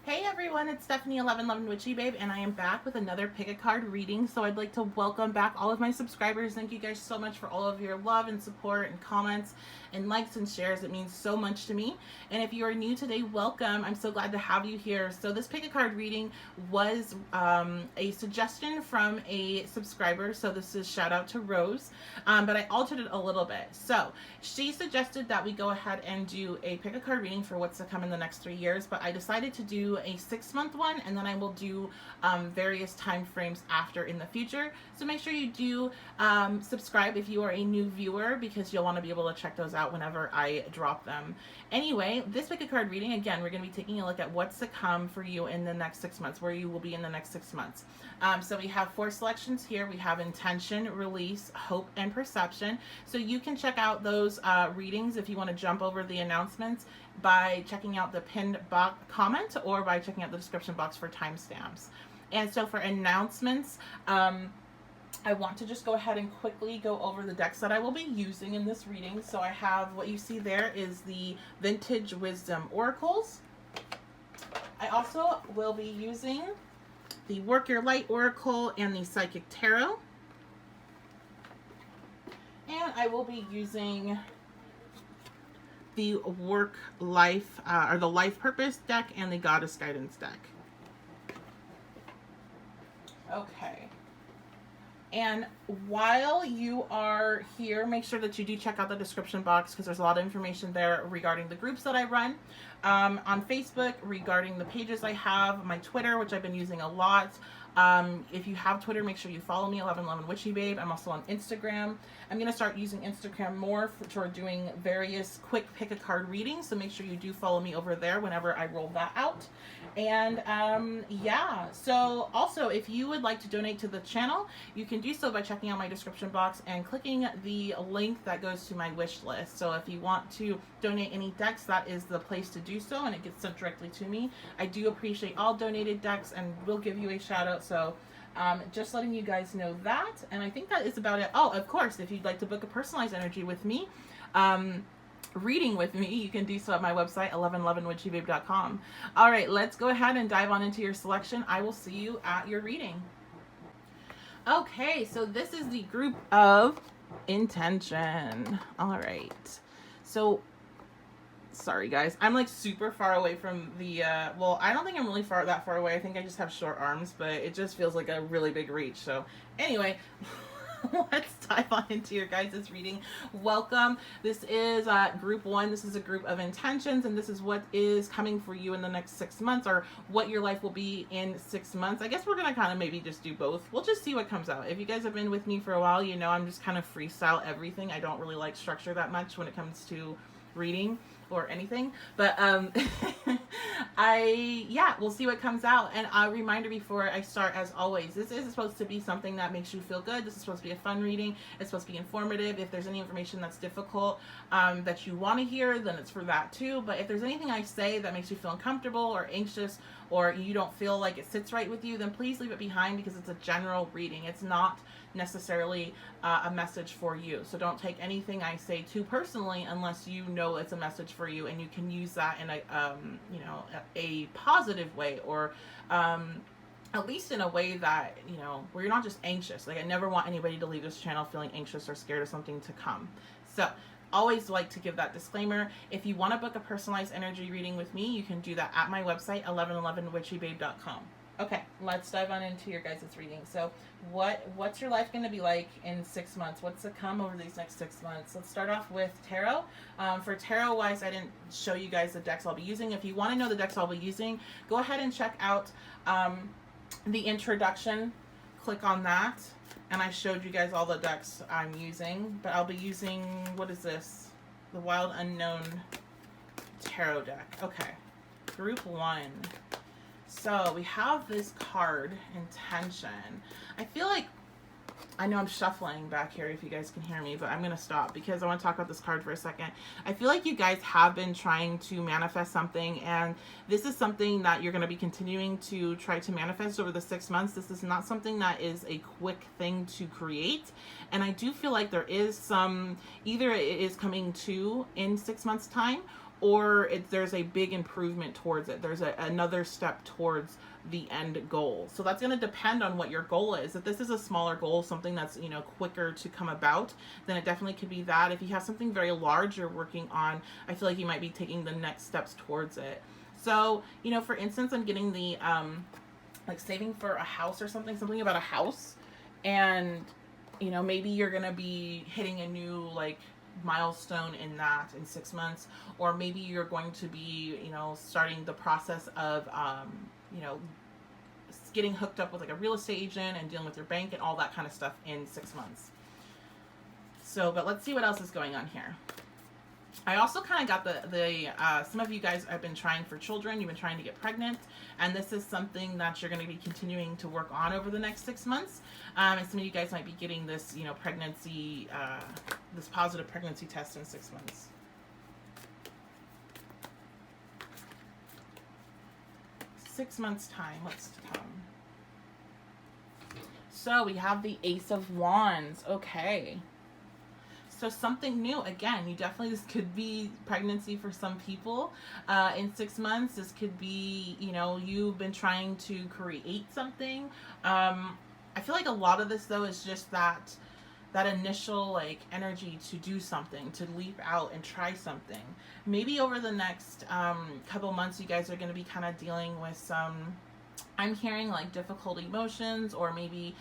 Hey everyone, it's Stephanie 1111 Witchy Babe, and I am back with another pick a card reading. So I'd like to welcome back all of my subscribers. Thank you guys so much for all of your love and support and comments and likes and shares. It means so much to me. And if you are new today, welcome. I'm so glad to have you here. So this pick a card reading was a suggestion from a subscriber. So this is shout out to Rose, but I altered it a little bit. So she suggested that we go ahead and do a pick a card reading for what's to come in the next 3 years, but I decided to do a 6-month one, and then I will do various time frames after in the future. So make sure you do subscribe if you are a new viewer, because you'll want to be able to check those out whenever I drop them. Anyway, this pick a card reading, again, we're going to be taking a look at what's to come for you in the next 6 months, where you will be in the next 6 months. So we have 4 selections here. We have intention, release, hope, and perception. So you can check out those readings if you want to jump over the announcements by checking out the pinned box comment or by checking out the description box for timestamps. And so for announcements, I want to just go ahead and quickly go over the decks that I will be using in this reading. So I have, what you see there is the Vintage Wisdom Oracles. I also will be using the Work Your Light Oracle and the Psychic Tarot. And I will be using the Work Life, or the Life Purpose deck and the Goddess Guidance deck. Okay. And while you are here, make sure that you do check out the description box, because there's a lot of information there regarding the groups that I run on Facebook, regarding the pages I have, my Twitter, which I've been using a lot. If you have Twitter, make sure you follow me, 1111 Witchy Babe. I'm also on Instagram. I'm going to start using Instagram more for doing various quick pick a card readings, so make sure you do follow me over there whenever I roll that out. And yeah, so also if you would like to donate to the channel, you can do so by checking out my description box and clicking the link that goes to my wish list. So if you want to donate any decks, that is the place to do so, and it gets sent directly to me. I do appreciate all donated decks, and will give you a shout out. So just letting you guys know that. And I think that is about it. Oh, of course, if you'd like to book a personalized energy with me, reading with me, you can do so at my website, 1111witchybabe.com. All right, let's go ahead and dive on into your selection. I will see you at your reading. Okay, so this is the group of intention. All right, so sorry guys, I'm like super far away from the well, I don't think I'm really that far away. I think I just have short arms, but it just feels like a really big reach. So anyway, let's dive on into your guys' reading. Welcome. This is group 1. This is a group of intentions, and this is what is coming for you in the next 6 months, or what your life will be in 6 months. I guess we're gonna kind of maybe just do both. We'll just see what comes out. If you guys have been with me for a while, you know I'm just kind of freestyle everything. I don't really like structure that much when it comes to reading or anything, but we'll see what comes out. And a reminder before I start, as always, this is supposed to be something that makes you feel good. This is supposed to be a fun reading. It's supposed to be informative. If there's any information that's difficult that you want to hear, then it's for that too. But if there's anything I say that makes you feel uncomfortable or anxious, or you don't feel like it sits right with you, then please leave it behind, because it's a general reading. It's not necessarily a message for you. So don't take anything I say too personally unless you know it's a message for you, and you can use that in a positive way, or at least in a way that, where you're not just anxious. Like, I never want anybody to leave this channel feeling anxious or scared of something to come. So always like to give that disclaimer. If you want to book a personalized energy reading with me, you can do that at my website, 1111witchybabe.com. Okay, let's dive on into your guys' reading. So what's your life going to be like in 6 months? What's to come over these next 6 months? Let's start off with tarot. For tarot wise, I didn't show you guys the decks I'll be using. If you want to know the decks I'll be using, go ahead and check out the introduction. Click on that. And I showed you guys all the decks I'm using, but I'll be using, what is this? The Wild Unknown Tarot deck. Okay, group 1. So we have this card, intention. I feel like, I know I'm shuffling back here if you guys can hear me, but I'm going to stop because I want to talk about this card for a second. I feel like you guys have been trying to manifest something, and this is something that you're going to be continuing to try to manifest over the 6 months. This is not something that is a quick thing to create, and I do feel like there is some, either it is coming to in 6 months time, or there's a big improvement towards it. There's another step towards the end goal. So that's going to depend on what your goal is. If this is a smaller goal, something that's, you know, quicker to come about, then it definitely could be that. If you have something very large you're working on, I feel like you might be taking the next steps towards it. So, you know, for instance, I'm getting the like saving for a house or something about a house, and you know, maybe you're going to be hitting a new like milestone in that in 6 months, or maybe you're going to be, you know, starting the process of you know, getting hooked up with like a real estate agent and dealing with your bank and all that kind of stuff in 6 months. So, but let's see what else is going on here. I also kind of got the some of you guys have been trying for children. You've been trying to get pregnant, and this is something that you're going to be continuing to work on over the next 6 months. And some of you guys might be getting this, you know, pregnancy, this positive pregnancy test in 6 months. Six months time, what's to come? So we have the Ace of Wands. Okay. So something new. Again, you definitely, this could be pregnancy for some people in 6 months. This could be, you know, you've been trying to create something. I feel like a lot of this though is just that initial like energy to do something, to leap out and try something. Maybe over the next couple months, you guys are going to be kind of dealing with some, I'm hearing like difficult emotions, or maybe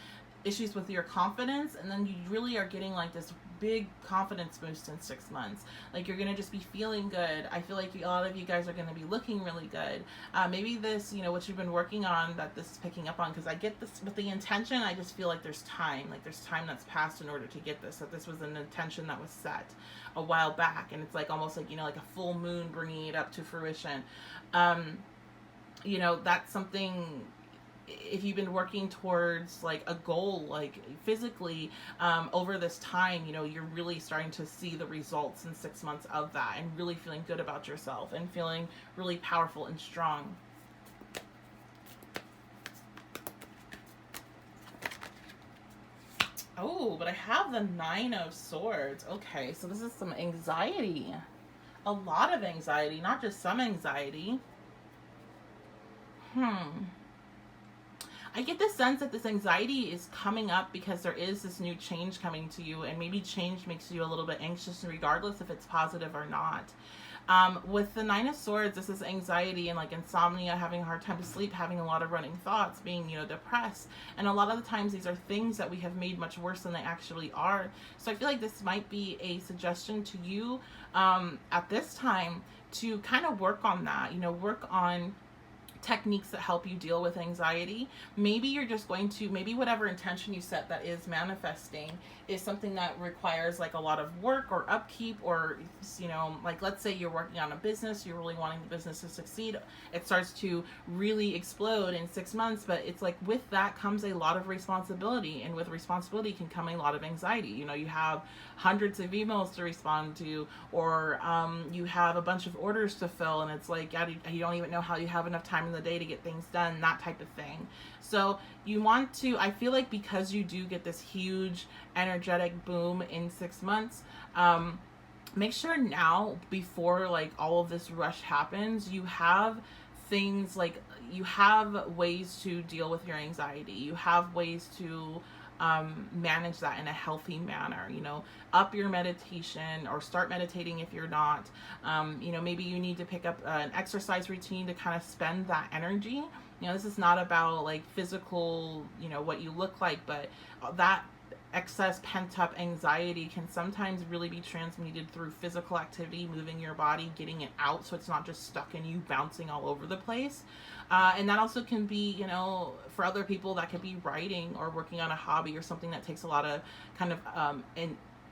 issues with your confidence, and then you really are getting like this big confidence boost in 6 months. Like you're gonna just be feeling good. I feel like a lot of you guys are gonna be looking really good. Maybe this, you know, what you've been working on, that this is picking up on, because I get this with the intention. I just feel like there's time that's passed in order to get this. That this was an intention that was set a while back, and it's like almost like, you know, like a full moon bringing it up to fruition. You know, that's something. If you've been working towards like a goal, like physically, over this time, you know, you're really starting to see the results in 6 months of that, and really feeling good about yourself and feeling really powerful and strong. Oh, but I have the Nine of Swords. Okay, so this is some anxiety. A lot of anxiety, not just some anxiety. I get the sense that this anxiety is coming up because there is this new change coming to you, and maybe change makes you a little bit anxious regardless if it's positive or not. With the Nine of Swords, this is anxiety and like insomnia, having a hard time to sleep, having a lot of running thoughts, being, you know, depressed. And a lot of the times these are things that we have made much worse than they actually are. So I feel like this might be a suggestion to you at this time to kind of work on that, you know, work on techniques that help you deal with anxiety. Maybe you're just going to, maybe whatever intention you set that is manifesting is something that requires like a lot of work or upkeep, or, you know, like let's say you're working on a business, you're really wanting the business to succeed, it starts to really explode in 6 months, but it's like with that comes a lot of responsibility, and with responsibility can come a lot of anxiety. You know, you have hundreds of emails to respond to, or you have a bunch of orders to fill, and it's like, yeah, you don't even know how you have enough time in the day to get things done, that type of thing. So you want to, I feel like because you do get this huge energetic boom in 6 months, make sure now, before like all of this rush happens, you have things like, you have ways to deal with your anxiety. You have ways to manage that in a healthy manner. You know, up your meditation, or start meditating if you're not. You know, maybe you need to pick up an exercise routine to kind of spend that energy. You know, this is not about like physical, you know, what you look like, but that excess pent-up anxiety can sometimes really be transmuted through physical activity, moving your body, getting it out, so it's not just stuck in you, bouncing all over the place. And that also can be, you know, for other people, that could be writing or working on a hobby or something that takes a lot of kind of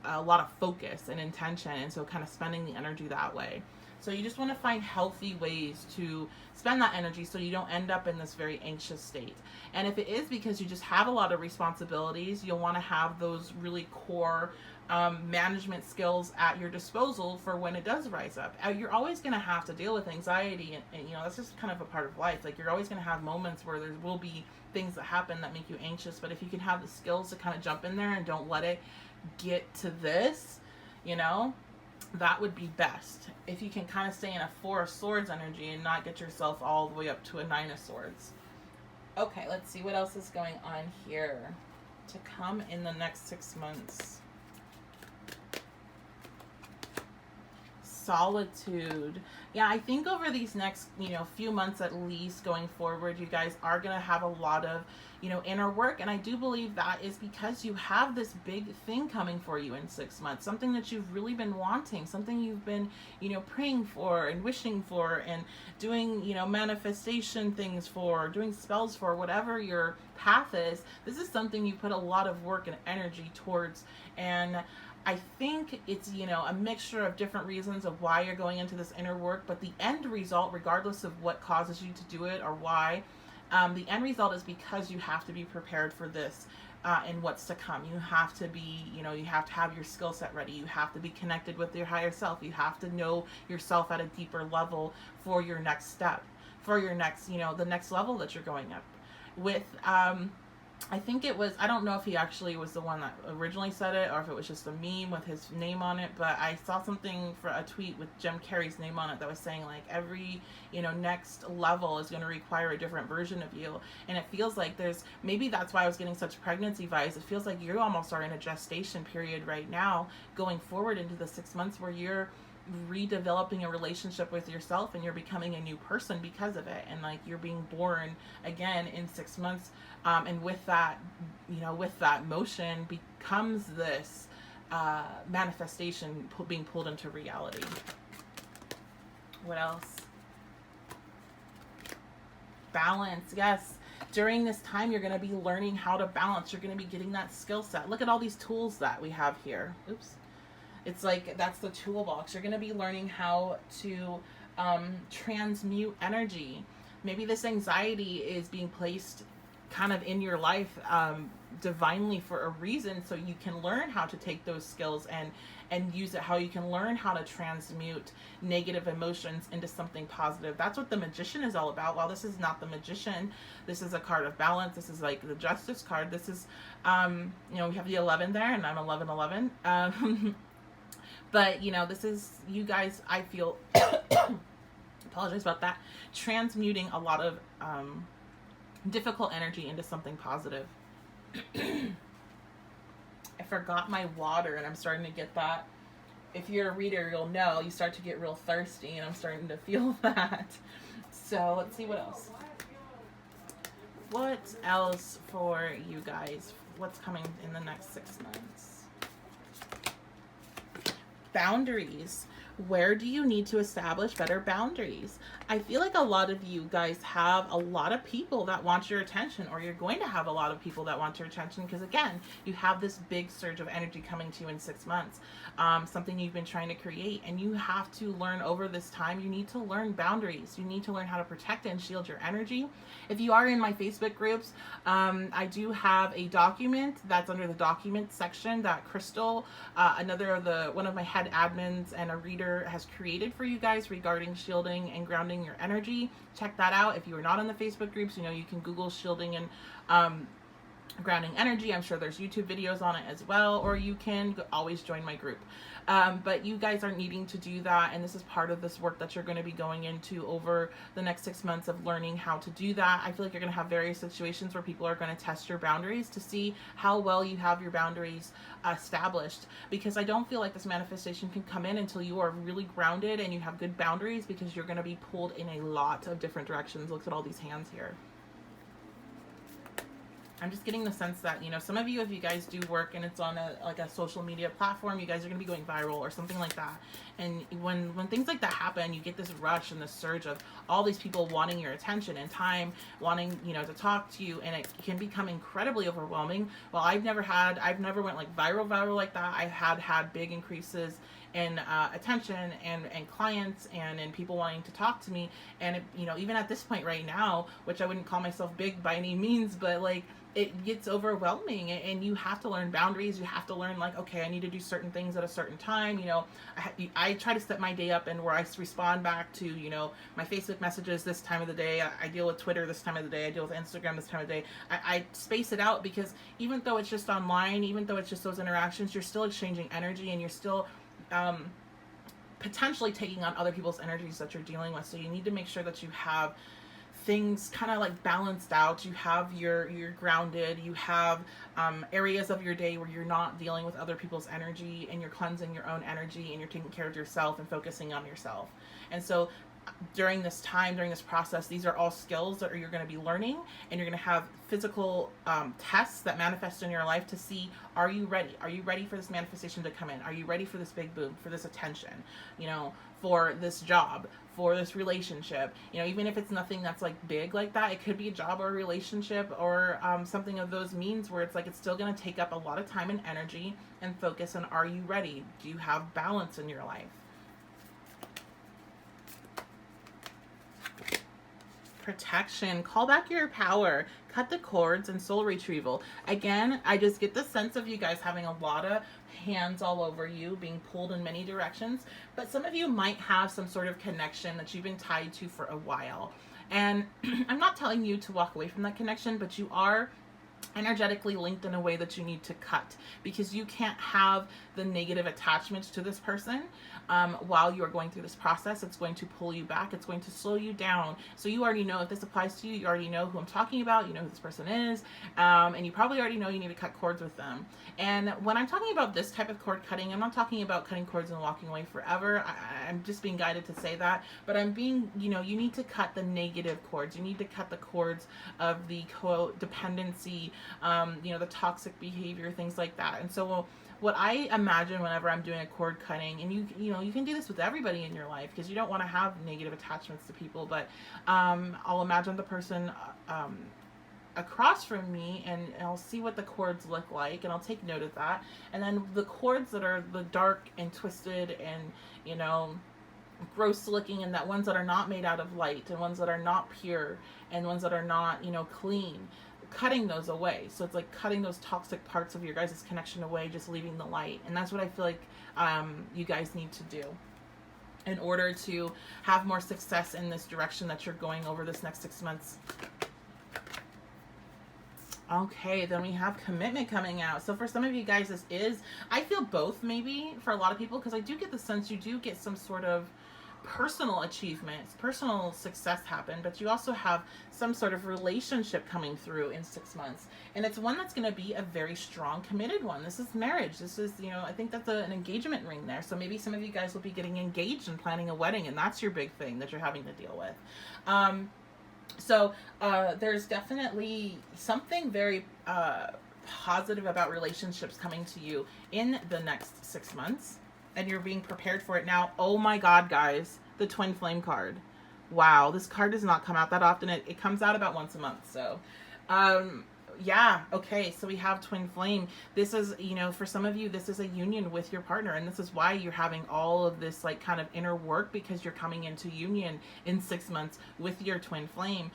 a lot of focus and intention, and so kind of spending the energy that way. So you just want to find healthy ways to spend that energy so you don't end up in this very anxious state. And if it is because you just have a lot of responsibilities, you'll want to have those really core management skills at your disposal for when it does rise up. You're always going to have to deal with anxiety, and you know, that's just kind of a part of life. Like, you're always going to have moments where there will be things that happen that make you anxious, but if you can have the skills to kind of jump in there and don't let it get to this, you know, that would be best. If you can kind of stay in a Four of Swords energy and not get yourself all the way up to a Nine of Swords. Okay, let's see what else is going on here to come in the next 6 months. Solitude. Yeah, I think over these next, few months at least going forward, you guys are going to have a lot of, inner work. And I do believe that is because you have this big thing coming for you in 6 months, something that you've really been wanting, something you've been, praying for and wishing for and doing, manifestation things for, doing spells for, whatever your path is. This is something you put a lot of work and energy towards. And I think it's, a mixture of different reasons of why you're going into this inner work, but the end result, regardless of what causes you to do it or why, the end result is because you have to be prepared for this and what's to come. You have to be, you have to have your skill set ready. You have to be connected with your higher self. You have to know yourself at a deeper level for your next step, for your next, the next level that you're going up with. I think it was, I don't know if he actually was the one that originally said it or if it was just a meme with his name on it, but I saw something for a tweet with Jim Carrey's name on it that was saying like every, next level is going to require a different version of you. And it feels like maybe that's why I was getting such pregnancy vibes. It feels like you almost are in a gestation period right now going forward into the 6 months where you're redeveloping a relationship with yourself and you're becoming a new person because of it, and like you're being born again in 6 months, and with that motion becomes this manifestation being pulled into reality. What else? Balance. Yes, during this time you're going to be learning how to balance. You're going to be getting that skill set. Look at all these tools that we have here. Oops. It's like that's the toolbox. You're going to be learning how to transmute energy. Maybe this anxiety is being placed kind of in your life divinely for a reason, so you can learn how to take those skills and use it, how you can learn how to transmute negative emotions into something positive. That's what the Magician is all about. While this is not the Magician, this is a card of balance. This is like the Justice card. This is, we have the 11 there, and I'm 1111. But, this is, you guys, I feel, apologize about that, transmuting a lot of difficult energy into something positive. I forgot my water, and I'm starting to get that. If you're a reader, you'll know. You start to get real thirsty, and I'm starting to feel that. So, let's see what else. What else for you guys? What's coming in the next 6 months? Boundaries. Where do you need to establish better boundaries? I feel like a lot of you guys have a lot of people that want your attention, or you're going to have a lot of people that want your attention because, again, you have this big surge of energy coming to you in 6 months, something you've been trying to create, and you have to learn over this time. You need to learn boundaries. You need to learn how to protect and shield your energy. If you are in my Facebook groups, I do have a document that's under the document section that Crystal, one of my head admins and a reader, has created for you guys regarding shielding and grounding your energy. Check that out. If you are not on the Facebook groups, you can Google shielding and grounding energy. I'm sure there's YouTube videos on it as well, or you can always join my group. But you guys are needing to do that, and this is part of this work that you're going to be going into over the next 6 months of learning how to do that. I feel like you're going to have various situations where people are going to test your boundaries to see how well you have your boundaries established, because I don't feel like this manifestation can come in until you are really grounded and you have good boundaries, because you're going to be pulled in a lot of different directions. Look at all these hands here. I'm just getting the sense that, some of you, if you guys do work and it's on a social media platform, you guys are going to be going viral or something like that. And when things like that happen, you get this rush and this surge of all these people wanting your attention and time, wanting, to talk to you, and it can become incredibly overwhelming. Well, I've never went like viral like that. I had big increases in attention and clients and in people wanting to talk to me. And, even at this point right now, which I wouldn't call myself big by any means, but like, it gets overwhelming, and you have to learn boundaries. You have to learn, like, okay, I need to do certain things at a certain time. I try to set my day up and where I respond back to, my Facebook messages this time of the day. I deal with Twitter this time of the day. I deal with Instagram this time of the day. I space it out, because even though it's just online, even though it's just those interactions, you're still exchanging energy, and you're still potentially taking on other people's energies that you're dealing with. So you need to make sure that you have things kind of like balanced out. You have you're grounded. You have areas of your day where you're not dealing with other people's energy, and you're cleansing your own energy, and you're taking care of yourself and focusing on yourself. And so during this time, during this process, these are all skills that you're going to be learning, and you're going to have physical tests that manifest in your life to see, are you ready? Are you ready for this manifestation to come in? Are you ready for this big boom, for this attention, you know, for this job, for this relationship? You know, even if it's nothing that's like big like that, it could be a job or a relationship or something of those means where it's like it's still going to take up a lot of time and energy and focus. And are you ready? Do you have balance in your life? Protection, call back your power, cut the cords, and soul retrieval. Again, I just get the sense of you guys having a lot of hands all over you, being pulled in many directions, but some of you might have some sort of connection that you've been tied to for a while. And I'm not telling you to walk away from that connection, but you are energetically linked in a way that you need to cut, because you can't have the negative attachments to this person while you're going through this process. It's going to pull you back. It's going to slow you down. So you already know, if this applies to you, you already know who I'm talking about. You know who this person is. And you probably already know you need to cut cords with them. And when I'm talking about this type of cord cutting, I'm not talking about cutting cords and walking away forever. I'm just being guided to say that. But I'm being, you know, you need to cut the negative cords. You need to cut the cords of the codependency, you know, the toxic behavior, things like that. And so what I imagine whenever I'm doing a cord cutting, and you know, you can do this with everybody in your life, because you don't want to have negative attachments to people, but I'll imagine the person across from me, and I'll see what the cords look like, and I'll take note of that. And then the cords that are the dark and twisted and, you know, gross looking, and that ones that are not made out of light, and ones that are not pure, and ones that are not, you know, clean, cutting those away. So it's like cutting those toxic parts of your guys' connection away, just leaving the light. And that's what I feel like you guys need to do in order to have more success in this direction that you're going over this next 6 months. Okay, then we have commitment coming out. So for some of you guys, this is, I feel both maybe for a lot of people, because I do get the sense you do get some sort of personal achievements, personal success happen, but you also have some sort of relationship coming through in 6 months. And it's one that's going to be a very strong, committed one. This is marriage. This is, you know, I think that's an engagement ring there. So maybe some of you guys will be getting engaged and planning a wedding, and that's your big thing that you're having to deal with. So there's definitely something very positive about relationships coming to you in the next 6 months, and you're being prepared for it now. Oh my God, guys, the twin flame card. Wow, this card does not come out that often. It comes out about once a month. So yeah, okay, so we have twin flame. This is, you know, for some of you, this is a union with your partner, and this is why you're having all of this like kind of inner work, because you're coming into union in 6 months with your twin flame,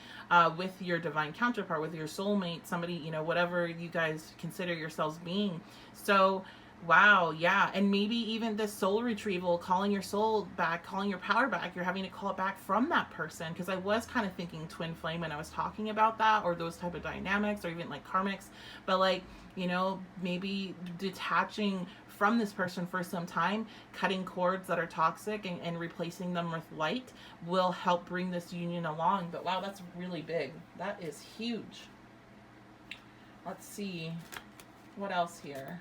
with your divine counterpart, with your soulmate, somebody, you know, whatever you guys consider yourselves being. So wow, yeah. And maybe even this soul retrieval, calling your soul back, calling your power back, you're having to call it back from that person. Because I was kind of thinking twin flame when I was talking about that, or those type of dynamics, or even like karmics. But like, you know, maybe detaching from this person for some time, cutting cords that are toxic, and replacing them with light will help bring this union along. But wow, that's really big. That is huge. Let's see. What else here?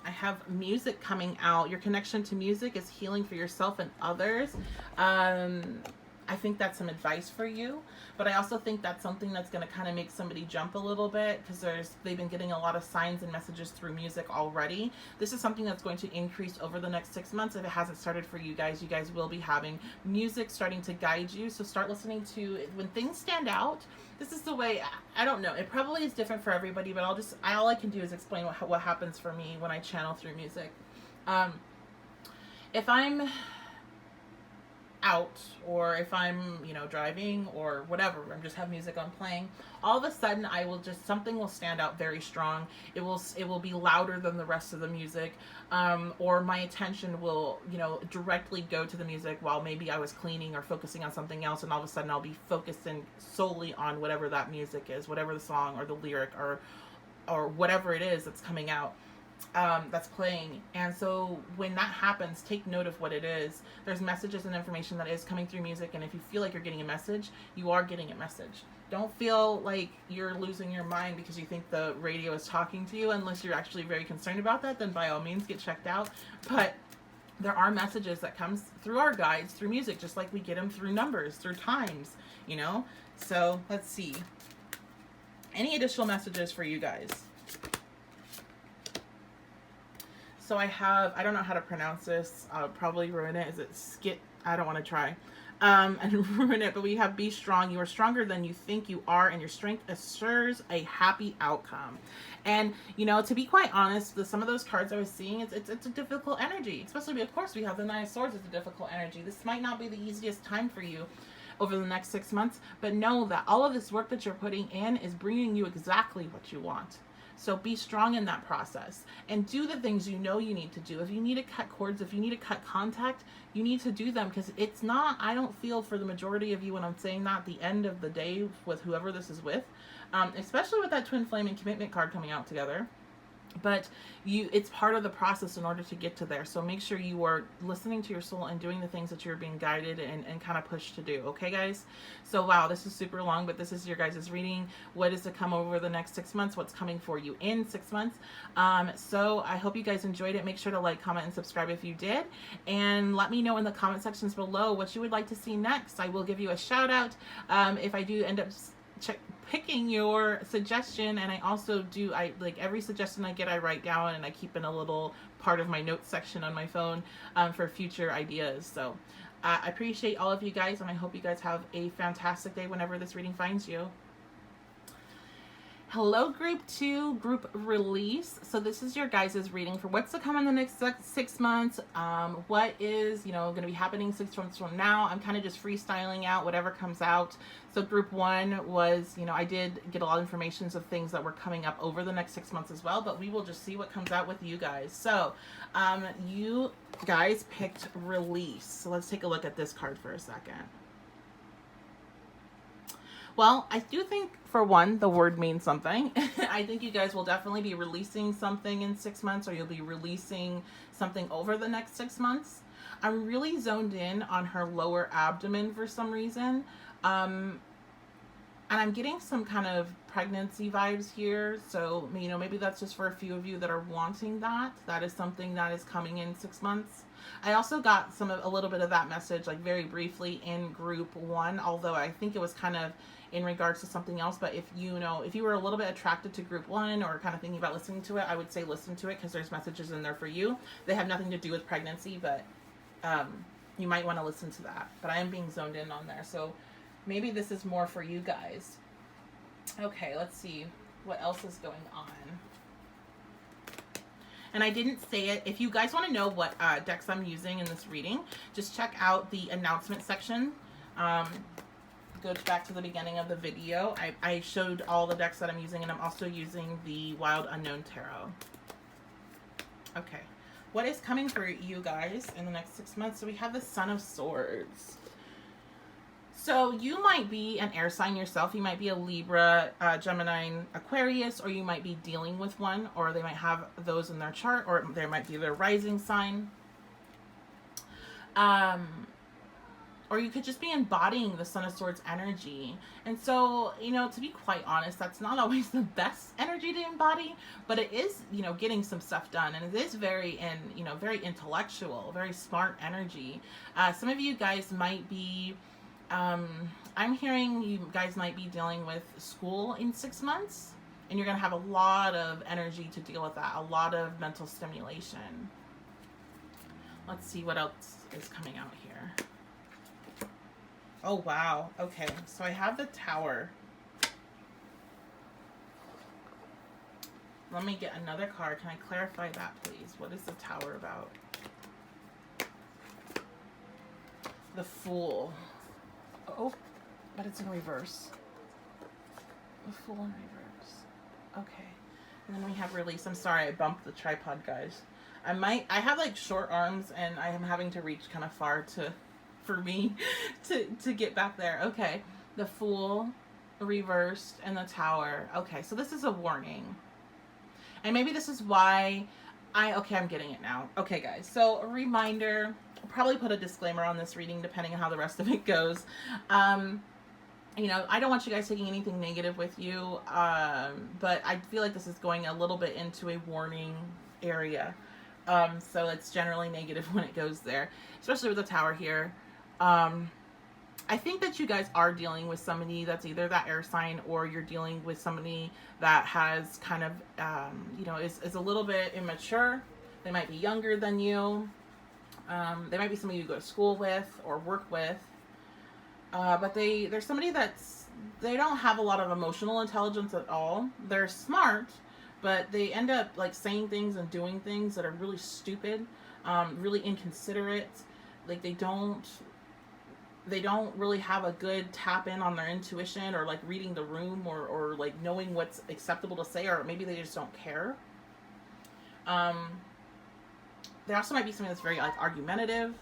I have music coming out. Your connection to music is healing for yourself and others. I think that's some advice for you, but I also think that's something that's going to kind of make somebody jump a little bit, because they've been getting a lot of signs and messages through music already. This is something that's going to increase over the next 6 months. If it hasn't started for you guys will be having music starting to guide you. So start listening to, when things stand out, this is the way, I don't know, it probably is different for everybody, but all I can do is explain what happens for me when I channel through music. If I'm out, or if I'm, you know, driving or whatever, I'm just have music on playing, all of a sudden something will stand out very strong. It will be louder than the rest of the music, or my attention will, you know, directly go to the music while maybe I was cleaning or focusing on something else, and all of a sudden I'll be focusing solely on whatever that music is, whatever the song or the lyric or whatever it is that's coming out. that's playing. And so when that happens, take note of what it is. There's messages and information that is coming through music, and if you feel like you're getting a message, you are getting a message. Don't feel like you're losing your mind because you think the radio is talking to you. Unless you're actually very concerned about that, then by all means get checked out. But there are messages that comes through our guides, through music, just like we get them through numbers, through times, you know? So let's see. Any additional messages for you guys? So I don't know how to pronounce this. I'll probably ruin it. Is it skit? I don't want to try. And ruin it, but we have be strong. You are stronger than you think you are, and your strength assures a happy outcome. And, you know, to be quite honest, some of those cards I was seeing, it's a difficult energy. Especially, of course, we have the Nine of Swords. It's a difficult energy. This might not be the easiest time for you over the next 6 months, but know that all of this work that you're putting in is bringing you exactly what you want. So be strong in that process and do the things you know you need to do. If you need to cut cords, if you need to cut contact, you need to do them, because it's not, I don't feel for the majority of you when I'm saying that, the end of the day with whoever this is with, especially with that twin flame and commitment card coming out together. But it's part of the process in order to get to there. So make sure you are listening to your soul and doing the things that you're being guided and kind of pushed to do. Okay, guys? So, wow, this is super long, but this is your guys' reading. What is to come over the next 6 months? What's coming for you in 6 months? So I hope you guys enjoyed it. Make sure to like, comment, and subscribe if you did. And let me know in the comment sections below what you would like to see next. I will give you a shout out if I do end up picking your suggestion. And I also do, like every suggestion I get, I write down and I keep in a little part of my notes section on my phone for future ideas. So I appreciate all of you guys, and I hope you guys have a fantastic day whenever this reading finds you. Hello, group 2, group release. So this is your guys' reading for what's to come in the next 6 months. What is, going to be happening 6 months from now. I'm kind of just freestyling out whatever comes out. So group 1 was, I did get a lot of information of things that were coming up over the next 6 months as well, but we will just see what comes out with you guys. So you guys picked release. So let's take a look at this card for a second. Well, I do think, for one, the word means something. I think you guys will definitely be releasing something in 6 months, or you'll be releasing something over the next 6 months. I'm really zoned in on her lower abdomen for some reason. And I'm getting some kind of pregnancy vibes here. So, maybe that's just for a few of you that are wanting that. That is something that is coming in 6 months. I also got a little bit of that message, like very briefly in group 1, although I think it was kind of in regards to something else. But if you were a little bit attracted to group 1 or kind of thinking about listening to it, I would say listen to it, because there's messages in there for you. They have nothing to do with pregnancy, but you might want to listen to that. But I am being zoned in on there, so maybe this is more for you guys. Okay, let's see what else is going on. And I didn't say it. If you guys want to know what decks I'm using in this reading, just check out the announcement section. Go back to the beginning of the video. I showed all the decks that I'm using, and I'm also using the Wild Unknown Tarot. Okay, what is coming for you guys in the next 6 months? So we have the Son of Swords. So you might be an air sign yourself. You might be a Libra, Gemini, Aquarius, or you might be dealing with one, or they might have those in their chart, or there might be their rising sign. Or you could just be embodying the Son of Swords energy. And so, to be quite honest, that's not always the best energy to embody, but it is, getting some stuff done. And it is very intellectual, very smart energy. Some of you guys might be, I'm hearing you guys might be dealing with school in 6 months, and you're going to have a lot of energy to deal with that, a lot of mental stimulation. Let's see what else is coming out here. Oh, wow. Okay, so I have the Tower. Let me get another card. Can I clarify that, please? What is the Tower about? The Fool. Oh, but it's in reverse. The Fool in reverse. Okay. And then we have Release. I'm sorry, I bumped the tripod, guys. I have like short arms, and I am having to reach kind of far for me to get back there. Okay. The Fool reversed and the Tower. Okay, so this is a warning. And maybe this is why Okay, I'm getting it now. Okay, guys. So a reminder, I'll probably put a disclaimer on this reading depending on how the rest of it goes. Um, I don't want you guys taking anything negative with you, but I feel like this is going a little bit into a warning area. So it's generally negative when it goes there, especially with the tower here. Um, I think that you guys are dealing with somebody that's either that air sign, or you're dealing with somebody that has kind of, is a little bit immature. They might be younger than you. They might be somebody you go to school with or work with. But they're somebody they don't have a lot of emotional intelligence at all. They're smart, but they end up like saying things and doing things that are really stupid, really inconsiderate. Like they don't really have a good tap in on their intuition, or like reading the room, or like knowing what's acceptable to say, or maybe they just don't care. They also might be somebody that's very like argumentative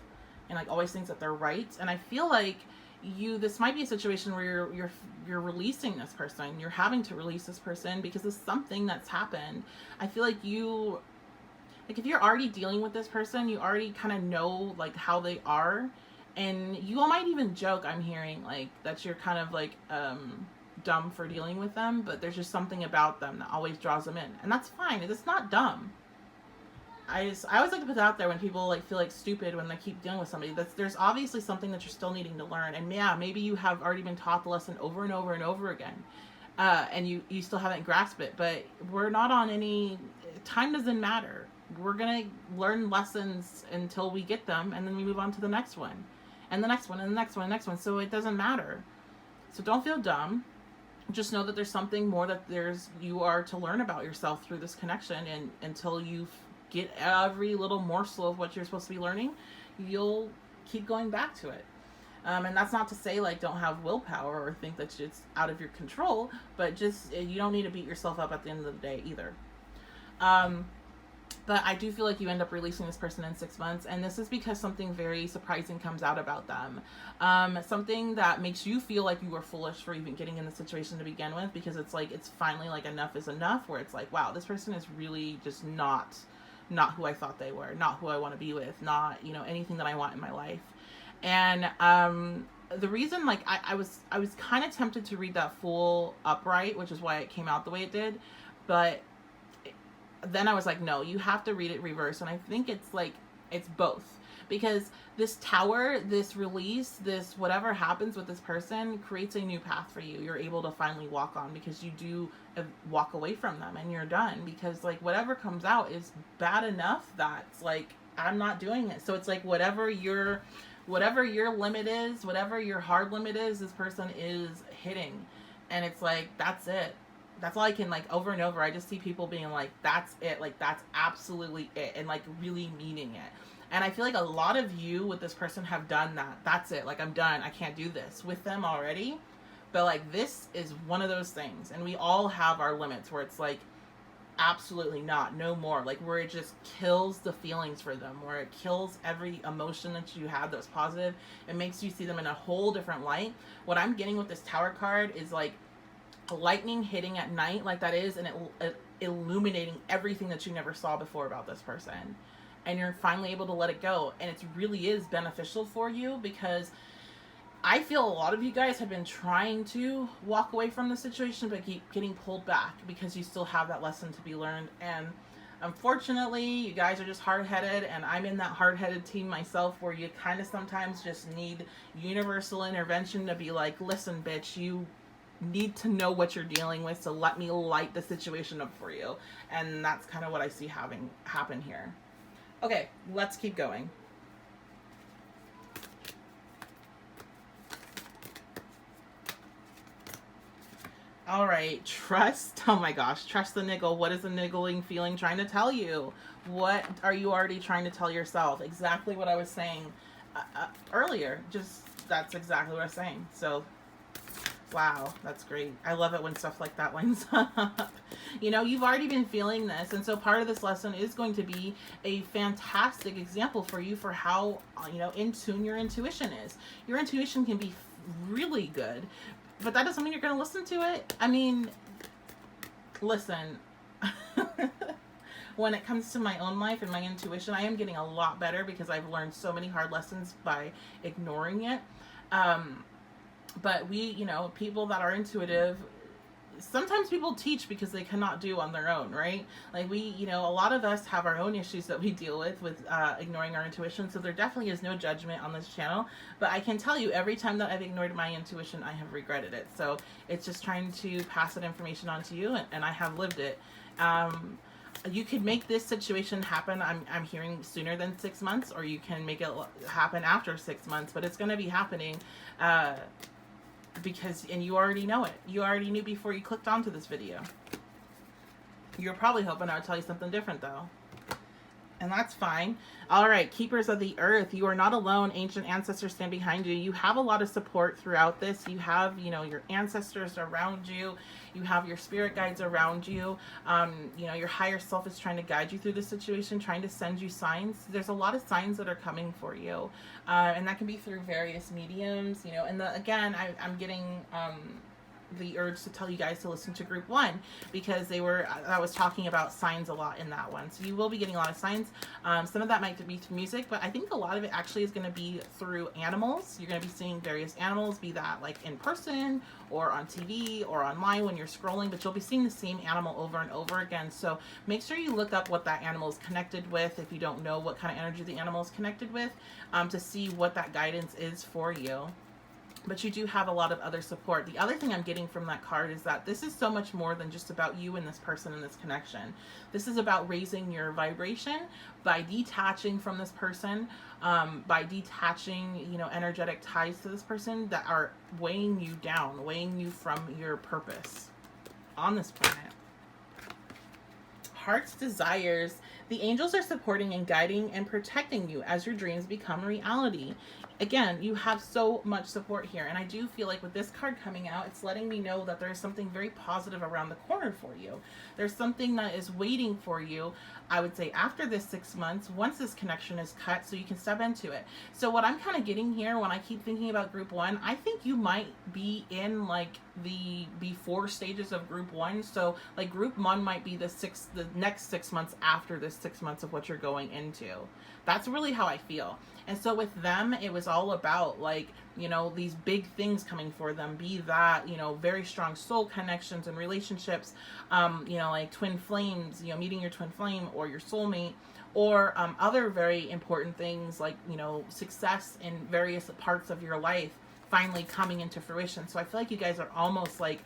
and like always thinks that they're right. And I feel like this might be a situation where you're releasing this person. You're having to release this person because of something that's happened. I feel like if you're already dealing with this person, you already kind of know like how they are. And you all might even joke, I'm hearing, like, that you're kind of, like, dumb for dealing with them, but there's just something about them that always draws them in. And that's fine. It's not dumb. I always like to put it out there when people, like, feel, like, stupid when they keep dealing with somebody. There's obviously something that you're still needing to learn. And, yeah, maybe you have already been taught the lesson over and over and over again. And you still haven't grasped it. But we're not on any... Time doesn't matter. We're going to learn lessons until we get them, and then we move on to the next one. And the next one, and the next one, and the next one. So it doesn't matter. So don't feel dumb. Just know that there's something more that you are to learn about yourself through this connection. And until you get every little morsel of what you're supposed to be learning, you'll keep going back to it. And that's not to say like don't have willpower or think that it's out of your control, but just you don't need to beat yourself up at the end of the day either. But I do feel like you end up releasing this person in 6 months. And this is because something very surprising comes out about them. Something that makes you feel like you were foolish for even getting in the situation to begin with. Because it's like, it's finally like enough is enough. Where it's like, wow, this person is really just not who I thought they were. Not who I want to be with. Not, anything that I want in my life. And the reason, like, I was kind of tempted to read that full upright. Which is why it came out the way it did. But... then I was like, no, you have to read it reverse. And I think it's both, because this tower, this release, this whatever happens with this person creates a new path for you. You're able to finally walk on, because you do walk away from them and you're done, because like whatever comes out is bad enough that's like, I'm not doing it. So it's like whatever your limit is, whatever your hard limit is, this person is hitting. And it's like, that's it. That's all I can, like, over and over. I just see people being like, that's it. Like, that's absolutely it. And, like, really meaning it. And I feel like a lot of you with this person have done that. That's it. Like, I'm done. I can't do this with them already. But, like, this is one of those things. And we all have our limits where it's like, absolutely not. No more. Like, where it just kills the feelings for them. Where it kills every emotion that you had that was positive. It makes you see them in a whole different light. What I'm getting with this Tower card is, like, lightning hitting at night like that is, and it illuminating everything that you never saw before about this person, and you're finally able to let it go. And it really is beneficial for you, because I feel a lot of you guys have been trying to walk away from the situation but keep getting pulled back because you still have that lesson to be learned. And unfortunately, you guys are just hard-headed, and I'm in that hard-headed team myself, where you kind of sometimes just need universal intervention to be like, listen, bitch, you need to know what you're dealing with, so let me light the situation up for you. And that's kind of what I see having happen here. Okay, let's keep going. All right, trust. Oh my gosh, trust the niggle. What is the niggling feeling trying to tell you? What are you already trying to tell yourself? Exactly what I was saying earlier. That's exactly what I was saying. So wow, that's great. I love it when stuff like that lines up. You've already been feeling this, and so part of this lesson is going to be a fantastic example for you for how, in tune your intuition is. Your intuition can be really good, but that doesn't mean you're going to listen to it. I mean, listen. when it comes to my own life and my intuition, I am getting a lot better because I've learned so many hard lessons by ignoring it. But we, you know, people that are intuitive, sometimes people teach because they cannot do on their own, right? Like we, you know, a lot of us have our own issues that we deal with ignoring our intuition. So there definitely is no judgment on this channel. But I can tell you, every time that I've ignored my intuition, I have regretted it. So it's just trying to pass that information on to you, and I have lived it. You could make this situation happen, I'm hearing, sooner than 6 months, or you can make it happen after 6 months, but it's going to be happening because, and you already know it. You already knew before you clicked onto this video. You're probably hoping I would tell you something different, though. And that's fine. All right, keepers of the earth, you are not alone. Ancient ancestors stand behind you. You have a lot of support throughout this. You have, you know, your ancestors around you. You have your spirit guides around you. You know, your higher self is trying to guide you through this situation, trying to send you signs. There's a lot of signs that are coming for you. And that can be through various mediums, you know. And again, I'm getting the urge to tell you guys to listen to group 1 because I was talking about signs a lot in that one. So you will be getting a lot of signs. Some of that might be through music, but I think a lot of it actually is going to be through animals. You're going to be seeing various animals, be that like in person or on TV or online when you're scrolling, but you'll be seeing the same animal over and over again. So make sure you look up what that animal is connected with if you don't know what kind of energy the animal is connected with, to see what that guidance is for you. But you do have a lot of other support. The other thing I'm getting from that card is that this is so much more than just about you and this person and this connection. This is about raising your vibration by detaching from this person, by detaching, you know, energetic ties to this person that are weighing you down, weighing you from your purpose on this planet. Heart's desires. The angels are supporting and guiding and protecting you as your dreams become reality. Again, you have so much support here, and I do feel like with this card coming out, it's letting me know that there's something very positive around the corner for you. There's something that is waiting for you, I would say, after this 6 months, once this connection is cut, so you can step into it. So what I'm kind of getting here when I keep thinking about group 1, I think you might be in like the before stages of group 1. So like group 1 might be the next 6 months after this 6 months of what you're going into. That's really how I feel. And so with them, it was all about like, you know, these big things coming for them, be that, you know, very strong soul connections and relationships, you know, like twin flames, you know, meeting your twin flame or your soulmate, or other very important things like, you know, success in various parts of your life finally coming into fruition. So I feel like you guys are almost like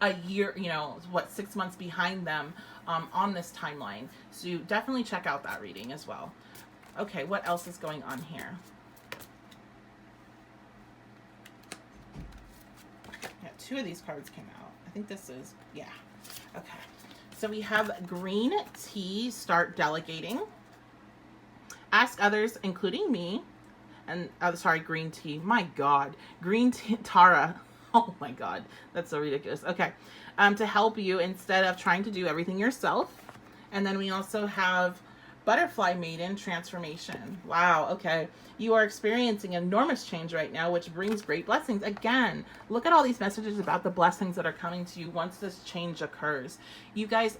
a year, you know, 6 months behind them on this timeline. So you definitely check out that reading as well. Okay, what else is going on here? Yeah, 2 of these cards came out. I think this is, yeah. Okay. So we have green tea, start delegating. Ask others, including me. And, sorry, green tea. My God. Green tea, Tara. Oh my God. That's so ridiculous. Okay. To help you instead of trying to do everything yourself. And then we also have Butterfly Maiden transformation. Wow, okay. You are experiencing enormous change right now, which brings great blessings. Again, look at all these messages about the blessings that are coming to you once this change occurs. You guys,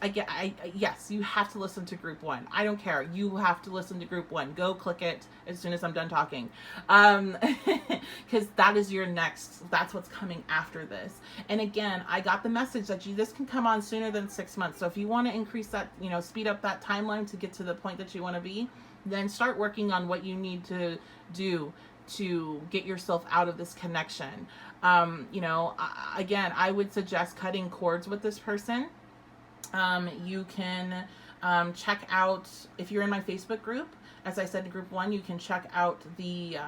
yes, you have to listen to group 1. I don't care. You have to listen to group 1. Go click it as soon as I'm done talking. Because that is your next, that's what's coming after this. And again, I got the message that this can come on sooner than 6 months. So if you want to increase that, you know, speed up that timeline to get to the point that you want to be, then start working on what you need to do to get yourself out of this connection. You know, again, I would suggest cutting cords with this person. You can check out, if you're in my Facebook group, as I said in group 1, you can check out the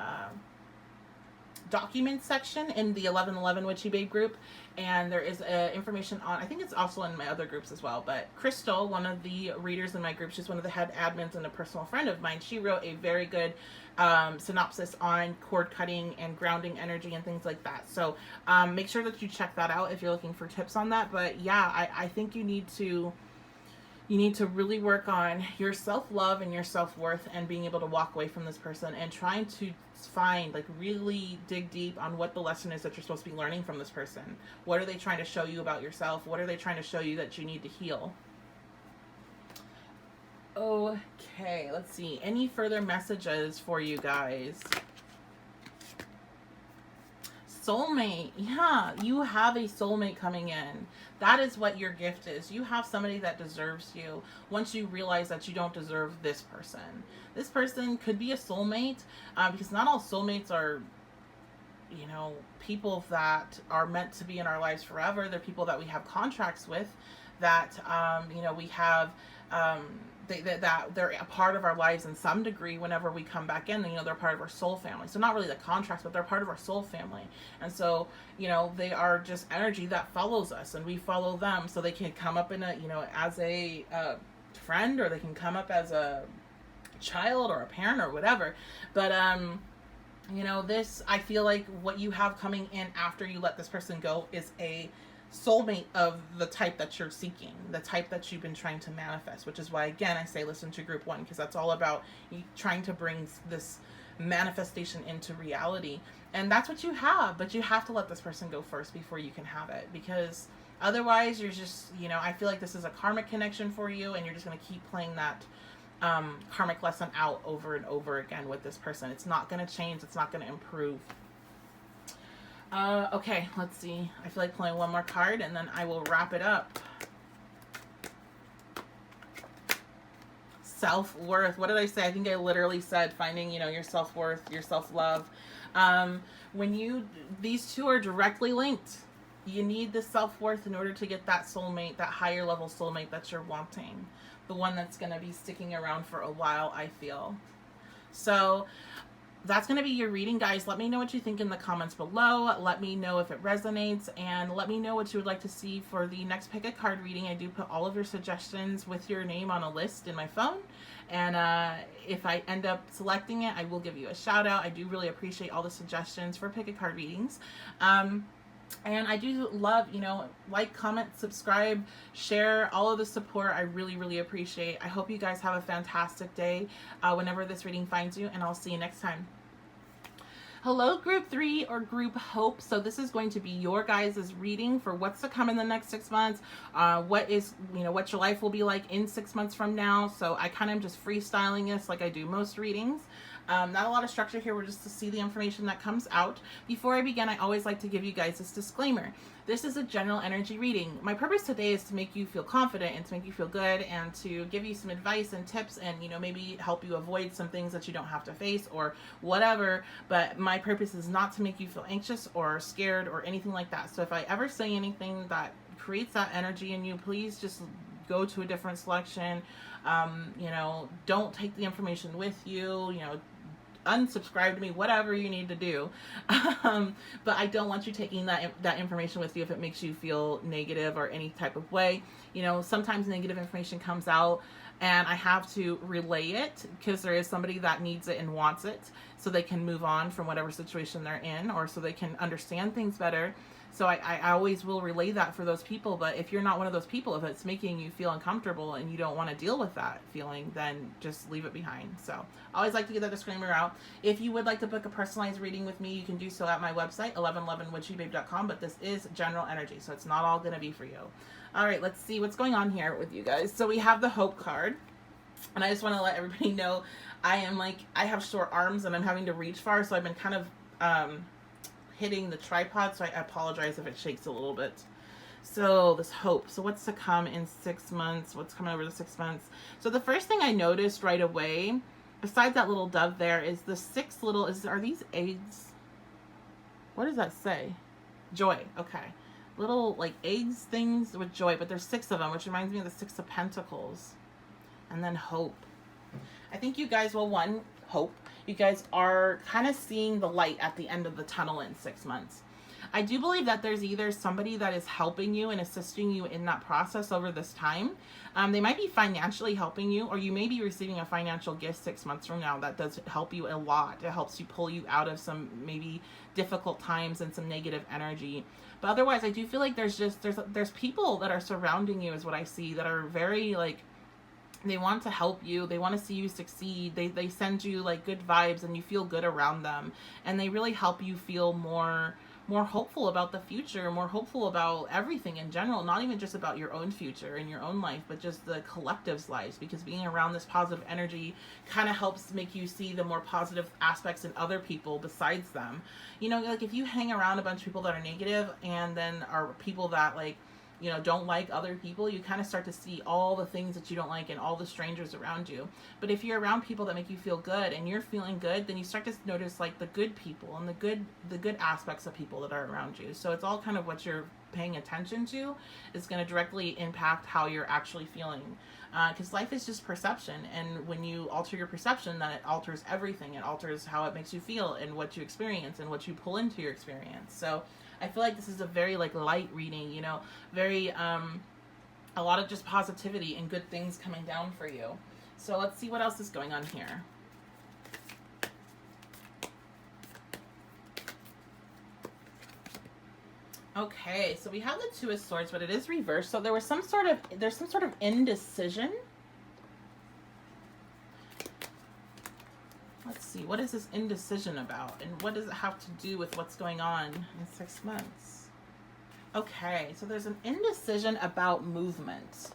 documents section in the 1111 Witchy Babe group, and there is information on, I think it's also in my other groups as well, but Crystal, one of the readers in my group, she's one of the head admins and a personal friend of mine, she wrote a very good synopsis on cord cutting and grounding energy and things like that. So make sure that you check that out if you're looking for tips on that. But yeah, I think you need to really work on your self-love and your self-worth and being able to walk away from this person and trying to find, like, really dig deep on what the lesson is that you're supposed to be learning from this person. What are they trying to show you about yourself? What are they trying to show you that you need to heal? Okay, let's see. Any further messages for you guys? Soulmate. Yeah, you have a soulmate coming in. That is what your gift is. You have somebody that deserves you once you realize that you don't deserve this person. This person could be a soulmate, because not all soulmates are, people that are meant to be in our lives forever. They're people that we have contracts with, that we have, that they're a part of our lives in some degree. Whenever we come back in, they're part of our soul family. So not really the contracts, but they're part of our soul family. And so they are just energy that follows us, and we follow them. So they can come up in a as a friend, or they can come up as a child or a parent or whatever. But this, I feel like what you have coming in after you let this person go is a soulmate of the type that you're seeking, the type that you've been trying to manifest, which is why, again, I say listen to group 1, because that's all about you trying to bring this manifestation into reality. And that's what you have, but you have to let this person go first before you can have it, because otherwise you're just, I feel like this is a karmic connection for you, and you're just going to keep playing that karmic lesson out over and over again with this person. It's not going to change. It's not going to improve. Okay, let's see. I feel like playing one more card, and then I will wrap it up. Self-worth. What did I say? I think I literally said finding, your self-worth, your self-love. These two are directly linked. You need the self-worth in order to get that soulmate, that higher level soulmate that you're wanting. The one that's going to be sticking around for a while, I feel. So that's going to be your reading, guys. Let me know what you think in the comments below. Let me know if it resonates, and let me know what you would like to see for the next pick a card reading. I do put all of your suggestions with your name on a list in my phone, and if I end up selecting it, I will give you a shout out. I do really appreciate all the suggestions for pick a card readings. And I do love, like, comment, subscribe, share, all of the support. I really, really appreciate. I hope you guys have a fantastic day whenever this reading finds you, and I'll see you next time. Hello, Group 3 or Group Hope. So this is going to be your guys' reading for what's to come in the next 6 months. What your life will be like in 6 months from now. So I kind of am just freestyling this like I do most readings. Not a lot of structure here. We're just to see the information that comes out. Before I begin, I always like to give you guys this disclaimer. This is a general energy reading. My purpose today is to make you feel confident and to make you feel good, and to give you some advice and tips, and maybe help you avoid some things that you don't have to face or whatever. But my purpose is not to make you feel anxious or scared or anything like that. So if I ever say anything that creates that energy in you, please just go to a different selection. Don't take the information with you. Unsubscribe to me, whatever you need to do. But I don't want you taking that information with you if it makes you feel negative or any type of way. Sometimes negative information comes out, and I have to relay it because there is somebody that needs it and wants it, so they can move on from whatever situation they're in, or so they can understand things better. So I always will relay that for those people. But if you're not one of those people, if it's making you feel uncomfortable and you don't want to deal with that feeling, then just leave it behind. So I always like to get that disclaimer out. If you would like to book a personalized reading with me, you can do so at my website, 1111witchybabe.com. But this is general energy, so it's not all going to be for you. All right, let's see what's going on here with you guys. So we have the Hope card. And I just want to let everybody know I have short arms and I'm having to reach far. So I've been kind of hitting the tripod, so I apologize if it shakes a little bit. So this Hope. So what's to come in 6 months? What's coming over the 6 months? So the first thing I noticed right away, besides that little dove there, is the 6 little, are these eggs? What does that say? Joy. Okay. Little like eggs things with joy, but there's 6 of them, which reminds me of the 6 of Pentacles. And then Hope. I think you guys will, hope. You guys are kind of seeing the light at the end of the tunnel in 6 months. I do believe that there's either somebody that is helping you and assisting you in that process over this time. They might be financially helping you, or you may be receiving a financial gift 6 months from now that does help you a lot. It helps you pull you out of some maybe difficult times and some negative energy. But otherwise, I do feel like there's people that are surrounding you, is what I see, that are very they want to help you. They want to see you succeed. They send you good vibes, and you feel good around them. And they really help you feel more more hopeful about the future, more hopeful about everything in general, not even just about your own future and your own life, but just the collective's lives, because being around this positive energy kind of helps make you see the more positive aspects in other people besides them. You know, like if you hang around a bunch of people that are negative and then are people that like, you know, don't like other people, you kind of start to see all the things that you don't like and all the strangers around you. But if you're around people that make you feel good and you're feeling good, then you start to notice like the good people and the good aspects of people that are around you. So it's all kind of what you're paying attention to is going to directly impact how you're actually feeling, because life is just perception, and when you alter your perception, then it alters everything. It alters how it makes you feel and what you experience and what you pull into your experience. So I feel like this is a very like light reading, you know, very a lot of just positivity and good things coming down for you. So let's see what else is going on here. Okay, so we have the Two of Swords, but it is reversed. So there's some sort of indecision. Let's see, what is this indecision about? And what does it have to do with what's going on in 6 months? Okay, so there's an indecision about movement.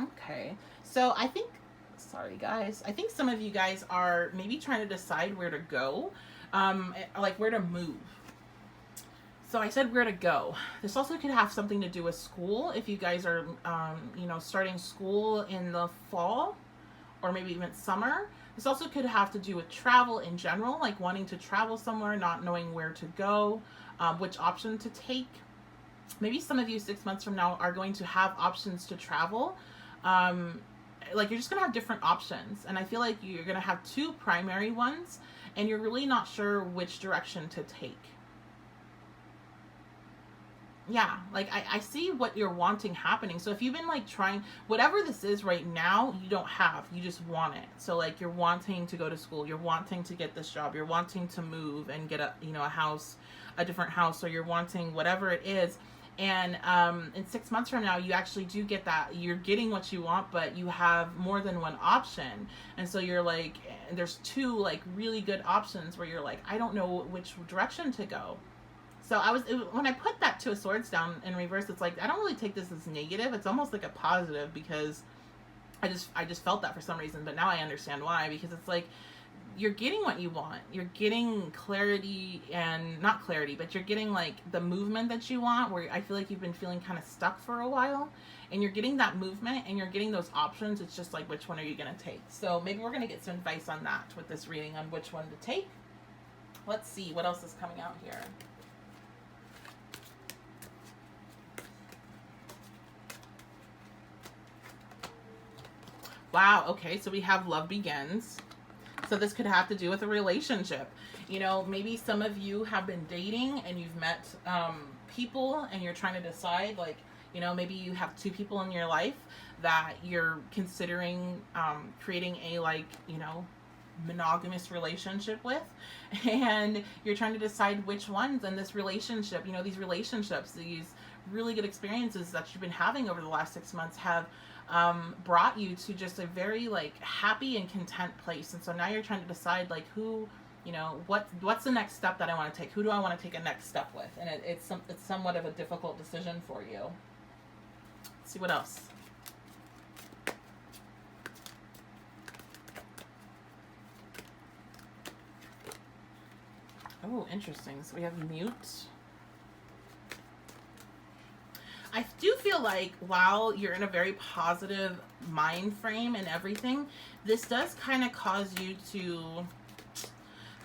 Okay, so I think, sorry guys, I think some of you guys are maybe trying to decide where to go, like where to move. So I said where to go. This also could have something to do with school. If you guys are, you know, starting school in the fall or maybe even summer. This also could have to do with travel in general, like wanting to travel somewhere, not knowing where to go, which option to take. Maybe some of you 6 months from now are going to have options to travel. Like you're just going to have different options. And I feel like you're going to have two primary ones and you're really not sure which direction to take. Yeah, like I see what you're wanting happening. So if you've been like trying, whatever this is right now, you don't have, you just want it. So like you're wanting to go to school, you're wanting to get this job, you're wanting to move and get a, you know, a house, a different house, or you're wanting whatever it is. And in 6 months from now, you actually do get that. You're getting what you want, but you have more than one option. And so you're like, there's two like really good options where you're like, I don't know which direction to go. So when I put that Two of Swords down in reverse, it's like, I don't really take this as negative. It's almost like a positive because I just felt that for some reason, but now I understand why, because it's like, you're getting what you want. You're getting clarity, and not clarity, but you're getting like the movement that you want, where I feel like you've been feeling kind of stuck for a while, and you're getting that movement and you're getting those options. It's just like, which one are you going to take? So maybe we're going to get some advice on that with this reading on which one to take. Let's see what else is coming out here. Wow, okay, so we have love begins. So this could have to do with a relationship. You know, maybe some of you have been dating and you've met people and you're trying to decide, like, you know, maybe you have two people in your life that you're considering creating a, like, you know, monogamous relationship with, and you're trying to decide which ones. And this relationship, you know, these relationships, these really good experiences that you've been having over the last 6 months have brought you to just a very like happy and content place. And so now you're trying to decide like who, you know, what's the next step that I want to take? Who do I want to take a next step with? And it's somewhat of a difficult decision for you. Let's see what else. Oh, interesting. So we have mute. I do feel like while you're in a very positive mind frame and everything, this does kind of cause you to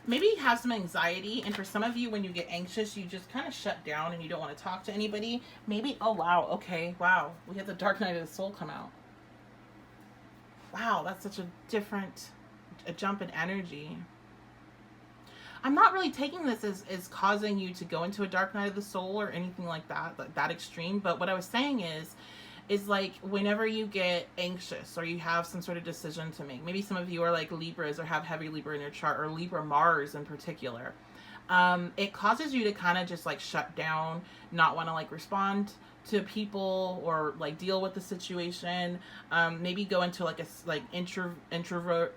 maybe have some anxiety. And for some of you, when you get anxious, you just kind of shut down and you don't want to talk to anybody. Maybe, oh wow, okay, wow. We had the Dark Night of the Soul come out. Wow, that's such a jump in energy. I'm not really taking this as causing you to go into a dark night of the soul or anything like that extreme. But what I was saying is like whenever you get anxious or you have some sort of decision to make, maybe some of you are like Libras or have heavy Libra in your chart, or Libra Mars in particular, it causes you to kind of just like shut down, not want to like respond to people or like deal with the situation, maybe go into like introvert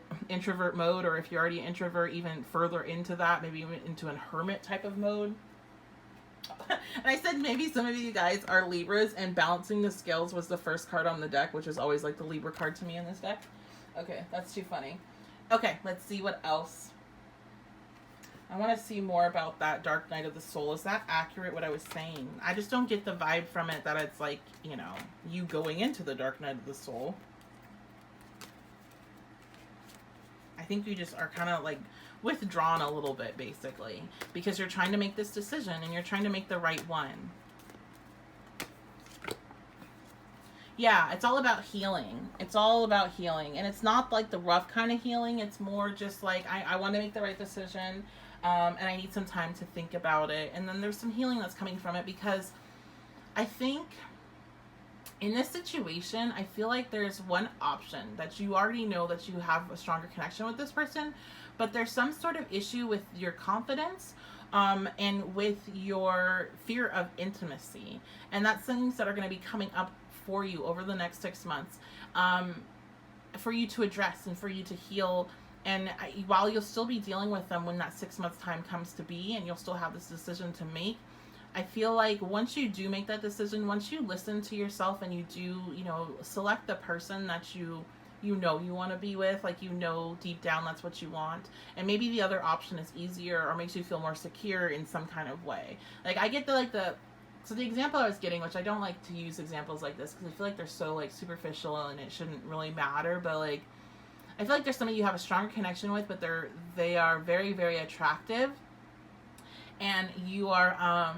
mode, or if you're already an introvert, even further into that, maybe even into a hermit type of mode. And I said maybe some of you guys are Libras, and balancing the scales was the first card on the deck, which is always like the Libra card to me in this deck. Okay, that's too funny. Okay, let's see what else. I want to see more about that dark night of the soul. Is that accurate, what I was saying? I just don't get the vibe from it that it's like, you know, you going into the dark night of the soul. I think you just are kind of like withdrawn a little bit, basically, because you're trying to make this decision and you're trying to make the right one. Yeah, it's all about healing. It's all about healing. And it's not like the rough kind of healing. It's more just like, I want to make the right decision. And I need some time to think about it. And then there's some healing that's coming from it, because I think in this situation, I feel like there's one option that you already know that you have a stronger connection with this person, but there's some sort of issue with your confidence and with your fear of intimacy. And that's things that are going to be coming up for you over the next 6 months for you to address and for you to heal. And while you'll still be dealing with them when that 6 months time comes to be, and you'll still have this decision to make, I feel like once you do make that decision, once you listen to yourself and you do, you know, select the person that you know you want to be with, like, you know, deep down that's what you want, and maybe the other option is easier or makes you feel more secure in some kind of way. Like, I get so the example I was getting, which I don't like to use examples like this because I feel like they're so like superficial and it shouldn't really matter, but like, I feel like there's somebody you have a stronger connection with, but they are very, very attractive, and you are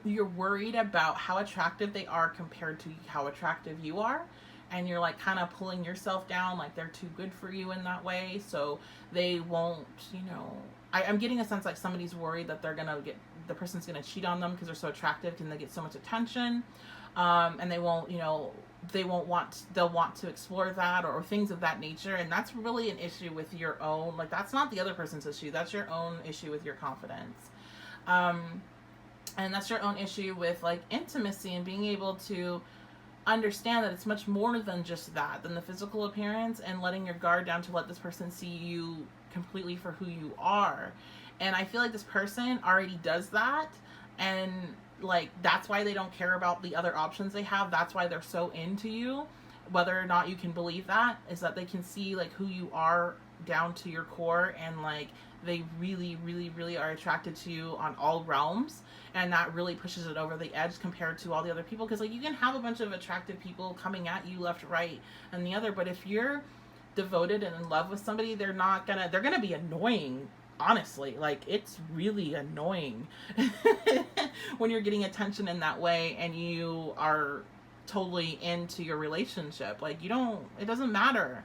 you're worried about how attractive they are compared to how attractive you are, and you're like kind of pulling yourself down, like they're too good for you in that way, so they won't, you know. I'm getting a sense like somebody's worried that the person's gonna cheat on them because they're so attractive and they get so much attention, and they won't, you know, they'll want to explore that or things of that nature. And that's really an issue with your own, like, that's not the other person's issue, that's your own issue with your confidence, and that's your own issue with like intimacy and being able to understand that it's much more than just that, than the physical appearance, and letting your guard down to let this person see you completely for who you are. And I feel like this person already does that, and like that's why they don't care about the other options they have. That's why they're so into you. Whether or not you can believe that, is that they can see like who you are down to your core, and like they really, really, really are attracted to you on all realms, and that really pushes it over the edge compared to all the other people. Because like you can have a bunch of attractive people coming at you left, right, and the other, but if you're devoted and in love with somebody, they're gonna be annoying. Honestly, like, it's really annoying when you're getting attention in that way and you are totally into your relationship. Like, it doesn't matter.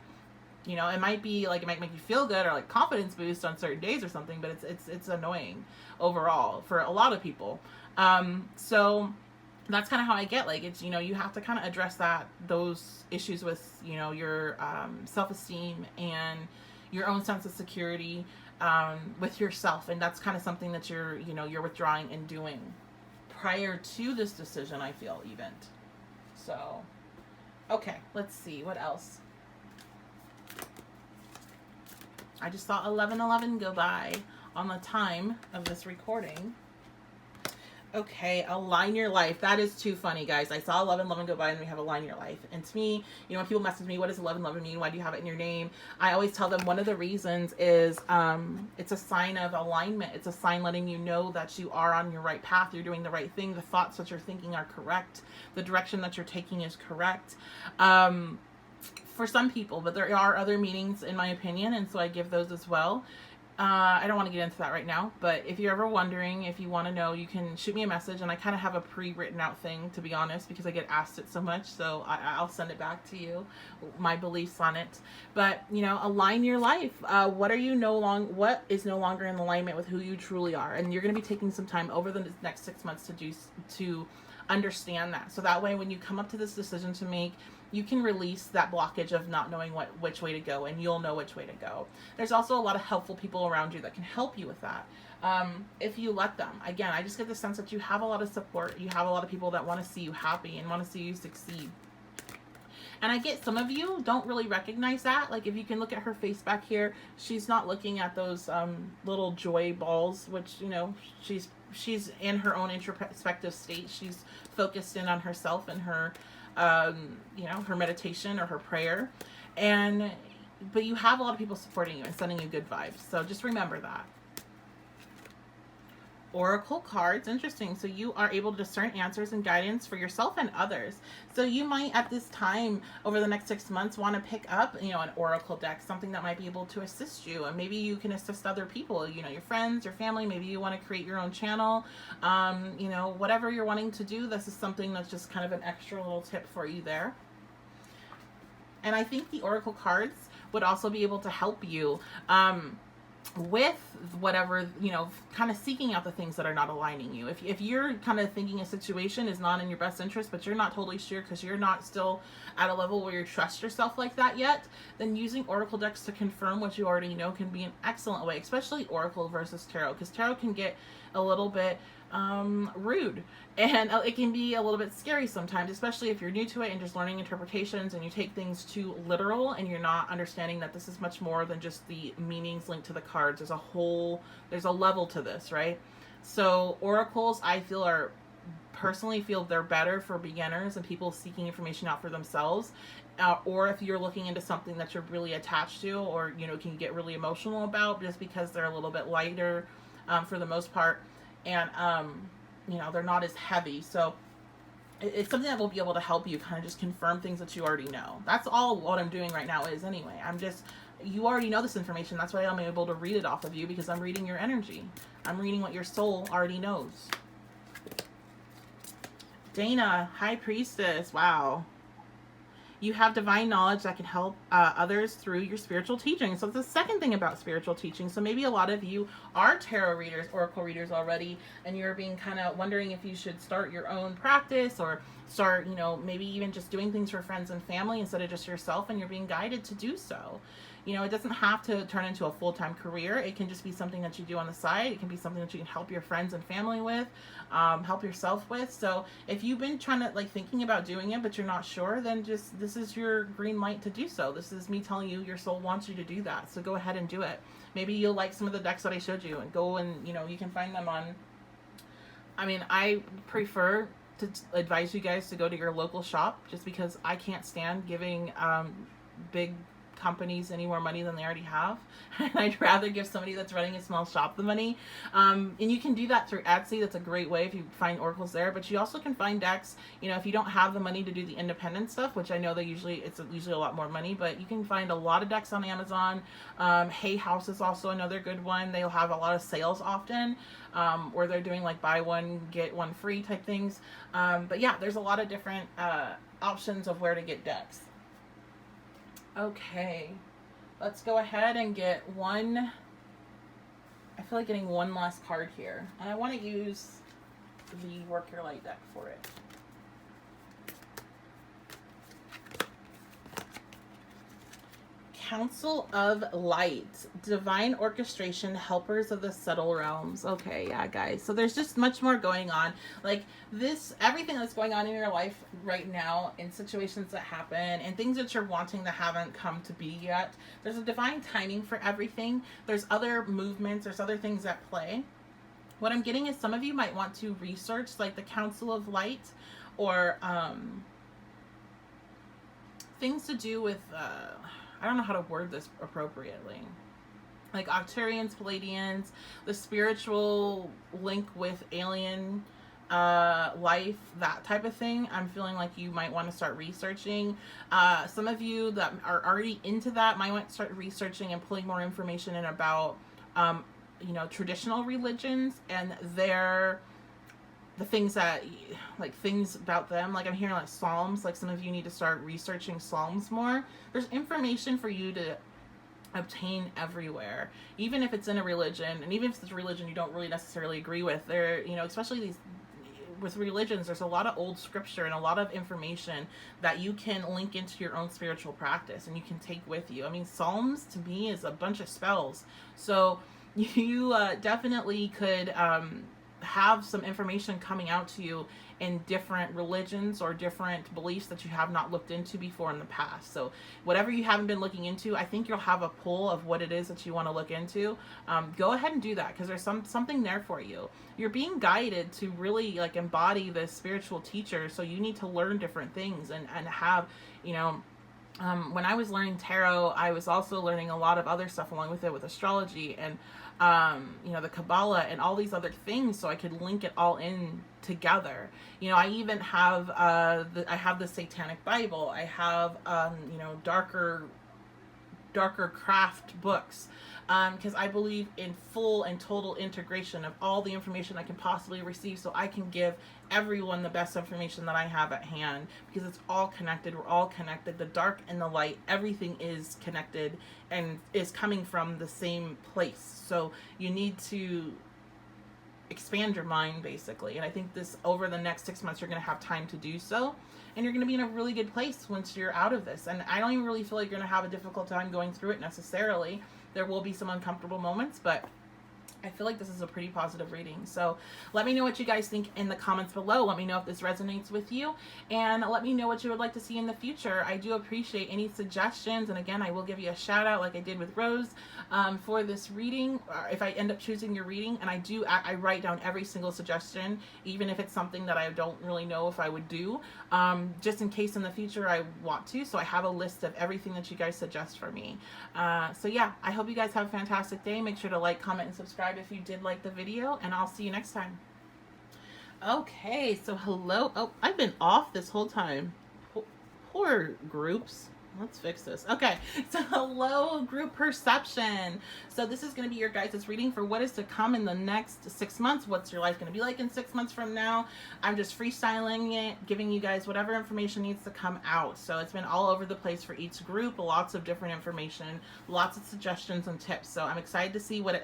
You know, it might make you feel good or like confidence boost on certain days or something, but it's annoying overall for a lot of people. So that's kind of how I get, like, it's, you know, you have to kind of address those issues with, you know, your self-esteem and your own sense of security with yourself. And that's kind of something that you're withdrawing and doing prior to this decision, I feel, even. So, okay, let's see what else. I just saw 11:11 go by on the time of this recording. Okay, align your life. That is too funny, guys. I saw 11:11 go by and we have align your life. And to me, you know, when people message me, what does 11:11 mean? Why do you have it in your name? I always tell them one of the reasons is it's a sign of alignment. It's a sign letting you know that you are on your right path. You're doing the right thing. The thoughts that you're thinking are correct. The direction that you're taking is correct. For some people, but there are other meanings in my opinion, and so I give those as well. I don't want to get into that right now, but if you're ever wondering, if you want to know, you can shoot me a message, and I kind of have a pre-written out thing, to be honest, because I get asked it so much, so I'll send it back to you, my beliefs on it. But, you know, align your life. What is no longer in alignment with who you truly are? And you're going to be taking some time over the next 6 months to understand that. So that way, when you come up to this decision to make, you can release that blockage of not knowing which way to go, and you'll know which way to go. There's also a lot of helpful people around you that can help you with that, if you let them. Again, I just get the sense that you have a lot of support. You have a lot of people that want to see you happy and want to see you succeed. And I get some of you don't really recognize that. Like, if you can look at her face back here, she's not looking at those little joy balls, which, you know, she's she's in her own introspective state. She's focused in on herself and her, you know, her meditation or her prayer. And, but you have a lot of people supporting you and sending you good vibes. So just remember that. Oracle cards, interesting. So you are able to discern answers and guidance for yourself and others. So you might at this time over the next 6 months want to pick up, you know, an oracle deck, something that might be able to assist you, and maybe you can assist other people, you know, your friends, your family. Maybe you want to create your own channel, you know, whatever you're wanting to do. This is something that's just kind of an extra little tip for you there. And I think the oracle cards would also be able to help you with whatever, you know, kind of seeking out the things that are not aligning you. If you're kind of thinking a situation is not in your best interest, but you're not totally sure because you're not still at a level where you trust yourself like that yet, then using oracle decks to confirm what you already know can be an excellent way, especially oracle versus tarot, because tarot can get a little bit rude, and it can be a little bit scary sometimes, especially if you're new to it and just learning interpretations and you take things too literal and you're not understanding that this is much more than just the meanings linked to the cards. There's a level to this, right? So oracles, I personally feel they're better for beginners and people seeking information out for themselves, or if you're looking into something that you're really attached to, or, you know, can get really emotional about, just because they're a little bit lighter for the most part. And, you know, they're not as heavy. So it's something that will be able to help you kind of just confirm things that you already know. That's all what I'm doing right now is anyway. You already know this information. That's why I'm able to read it off of you, because I'm reading your energy. I'm reading what your soul already knows. Dana, High Priestess. Wow. You have divine knowledge that can help others through your spiritual teaching. So it's the second thing about spiritual teaching. So maybe a lot of you are tarot readers, oracle readers already, and you're being kind of wondering if you should start your own practice or start, you know, maybe even just doing things for friends and family instead of just yourself, and you're being guided to do so. You know, it doesn't have to turn into a full-time career. It can just be something that you do on the side. It can be something that you can help your friends and family with, help yourself with. So if you've been trying to, like, thinking about doing it, but you're not sure, then just, this is your green light to do so. This is me telling you your soul wants you to do that. So go ahead and do it. Maybe you'll like some of the decks that I showed you, and go and, you know, you can find them on, I mean, I prefer to advise you guys to go to your local shop, just because I can't stand giving big companies any more money than they already have. And I'd rather give somebody that's running a small shop the money. And you can do that through Etsy. That's a great way if you find oracles there. But you also can find decks, you know, if you don't have the money to do the independent stuff, which I know it's usually a lot more money, but you can find a lot of decks on Amazon. Hay House is also another good one. They'll have a lot of sales often, where they're doing like buy one, get one free type things. But yeah, there's a lot of different options of where to get decks. Okay, let's go ahead and get one. I feel like getting one last card here, and I want to use the Work Your Light deck for it. Council of Light, Divine Orchestration, Helpers of the Subtle Realms. Okay, yeah, guys. So there's just much more going on. Like this, everything that's going on in your life right now, in situations that happen, and things that you're wanting that haven't come to be yet. There's a divine timing for everything. There's other movements. There's other things at play. What I'm getting is some of you might want to research like the Council of Light, or things to do with I don't know how to word this appropriately. Like Octarians, Palladians, the spiritual link with alien life, that type of thing. I'm feeling like you might want to start researching. Some of you that are already into that might want to start researching and pulling more information in about, you know, traditional religions and the things that, like, things about them. Like I'm hearing like Psalms, like some of you need to start researching Psalms more. There's information for you to obtain everywhere, even if it's in a religion, and even if it's a religion you don't really necessarily agree with. There, you know, especially these with religions, there's a lot of old scripture and a lot of information that you can link into your own spiritual practice and you can take with you. I mean, Psalms to me is a bunch of spells. So you definitely could have some information coming out to you in different religions or different beliefs that you have not looked into before in the past. So whatever you haven't been looking into, I think you'll have a pull of what it is that you want to look into. Go ahead and do that, because there's something there for you. You're being guided to really like embody the spiritual teacher, so you need to learn different things and have, you know, when I was learning tarot, I was also learning a lot of other stuff along with it, with astrology and you know, the Kabbalah and all these other things, so I could link it all in together. You know, I even have I have the Satanic Bible. I have you know, darker craft books, because I believe in full and total integration of all the information I can possibly receive, so I can give everyone the best information that I have at hand, because it's all connected. We're all connected. The dark and the light, everything is connected and is coming from the same place. So you need to expand your mind, basically. And I think this, over the next 6 months, you're going to have time to do so. And you're going to be in a really good place once you're out of this. And I don't even really feel like you're going to have a difficult time going through it necessarily. There will be some uncomfortable moments, but I feel like this is a pretty positive reading. So let me know what you guys think in the comments below. Let me know if this resonates with you, and let me know what you would like to see in the future. I do appreciate any suggestions, and again, I will give you a shout out like I did with Rose for this reading, if I end up choosing your reading. And I write down every single suggestion, even if it's something that I don't really know if I would do, just in case in the future I want to. So I have a list of everything that you guys suggest for me. So yeah, I hope you guys have a fantastic day. Make sure to like, comment, and subscribe if you did like the video, and I'll see you next time. Okay, so hello. Oh, I've been off this whole time. Poor groups. Let's fix this. Okay, so hello, group perception. So this is going to be your guys' reading for what is to come in the next 6 months. What's your life going to be like in 6 months from now? I'm just freestyling it, giving you guys whatever information needs to come out. So it's been all over the place for each group, lots of different information, lots of suggestions and tips. So I'm excited to see what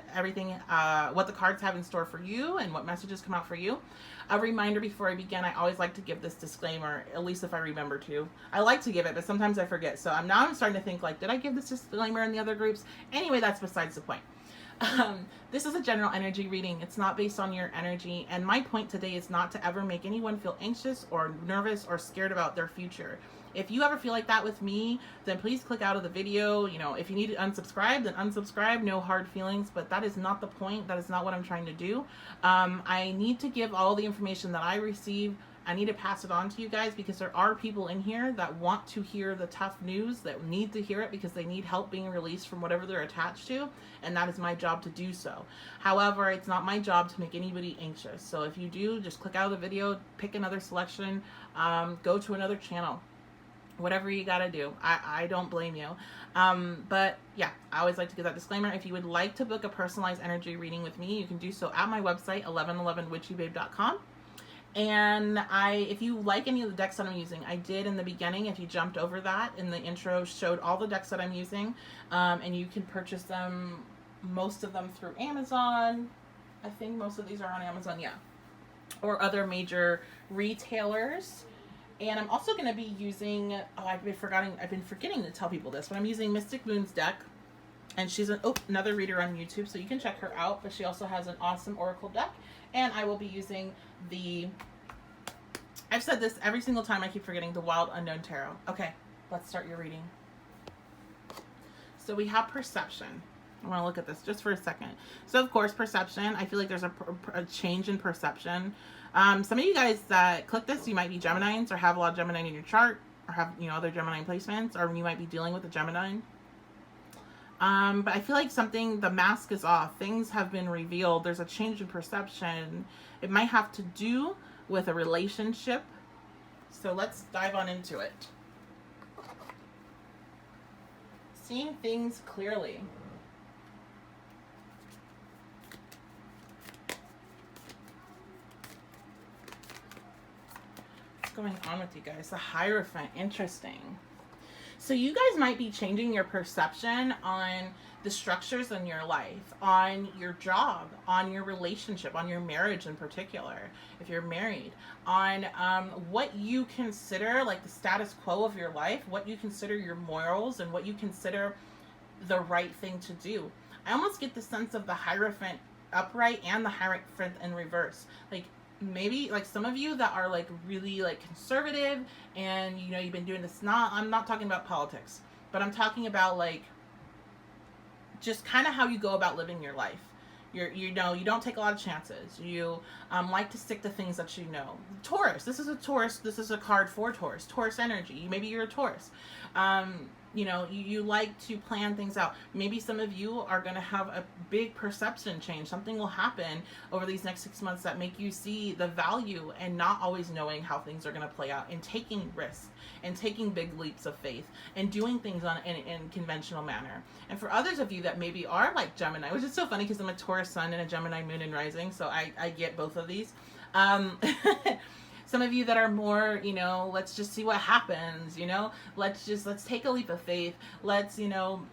what the cards have in store for you and what messages come out for you. A reminder before I begin, I always like to give this disclaimer, at least if I remember to. I like to give it, but sometimes I forget. So I'm starting to think, like, did I give this disclaimer in the other groups? Anyway, that's besides the point. This is a general energy reading. It's not based on your energy. And my point today is not to ever make anyone feel anxious or nervous or scared about their future. If you ever feel like that with me, then please click out of the video. You know, if you need to unsubscribe, then unsubscribe. No hard feelings, but that is not the point. That is not what I'm trying to do. I need to give all the information that I receive. I need to pass it on to you guys, because there are people in here that want to hear the tough news, that need to hear it because they need help being released from whatever they're attached to, and that is my job to do so. However, it's not my job to make anybody anxious. So if you do, just click out of the video, pick another selection, go to another channel. Whatever you gotta do. I don't blame you. But yeah, I always like to give that disclaimer. If you would like to book a personalized energy reading with me, you can do so at my website, 1111witchybabe.com. And if you like any of the decks that I'm using, I did in the beginning, if you jumped over that, in the intro, showed all the decks that I'm using, and you can purchase them, most of them through Amazon. I think most of these are on Amazon, yeah, or other major retailers. And I'm also going to be using, I've been forgetting to tell people this, but I'm using Mystic Moon's deck. And she's another reader on YouTube, so you can check her out. But she also has an awesome oracle deck. And I will be using I've said this every single time, I keep forgetting, the Wild Unknown Tarot. Okay, let's start your reading. So we have perception. I want to look at this just for a second. So of course, perception, I feel like there's a change in perception. Some of you guys that click this, you might be Geminis or have a lot of Gemini in your chart, or have, you know, other Gemini placements, or you might be dealing with a Gemini. But I feel like the mask is off. Things have been revealed. There's a change in perception. It might have to do with a relationship. So let's dive on into it. Seeing things clearly. What's going on with you guys? The Hierophant. Interesting. So you guys might be changing your perception on the structures in your life, on your job, on your relationship, on your marriage in particular, if you're married, on what you consider like the status quo of your life, what you consider your morals, and what you consider the right thing to do. I almost get the sense of the Hierophant upright and the Hierophant in reverse. Like, maybe like some of you that are like really like conservative, and you know you've been doing this, I'm not talking about politics, but I'm talking about like just kind of how you go about living your life. You know, you don't take a lot of chances. You like to stick to things that you know. Taurus, this is a Taurus. This is a card for Taurus. Taurus energy. Maybe you're a Taurus. You know, you like to plan things out. Maybe some of you are going to have a big perception change. Something will happen over these next 6 months that make you see the value and not always knowing how things are going to play out, and taking risks and taking big leaps of faith and doing things in conventional manner. And for others of you that maybe are like Gemini, which is so funny because I'm a Taurus sun and a Gemini moon and rising, so I get both of these. Some of you that are more, you know, let's just see what happens, you know, let's take a leap of faith. Let's, you know,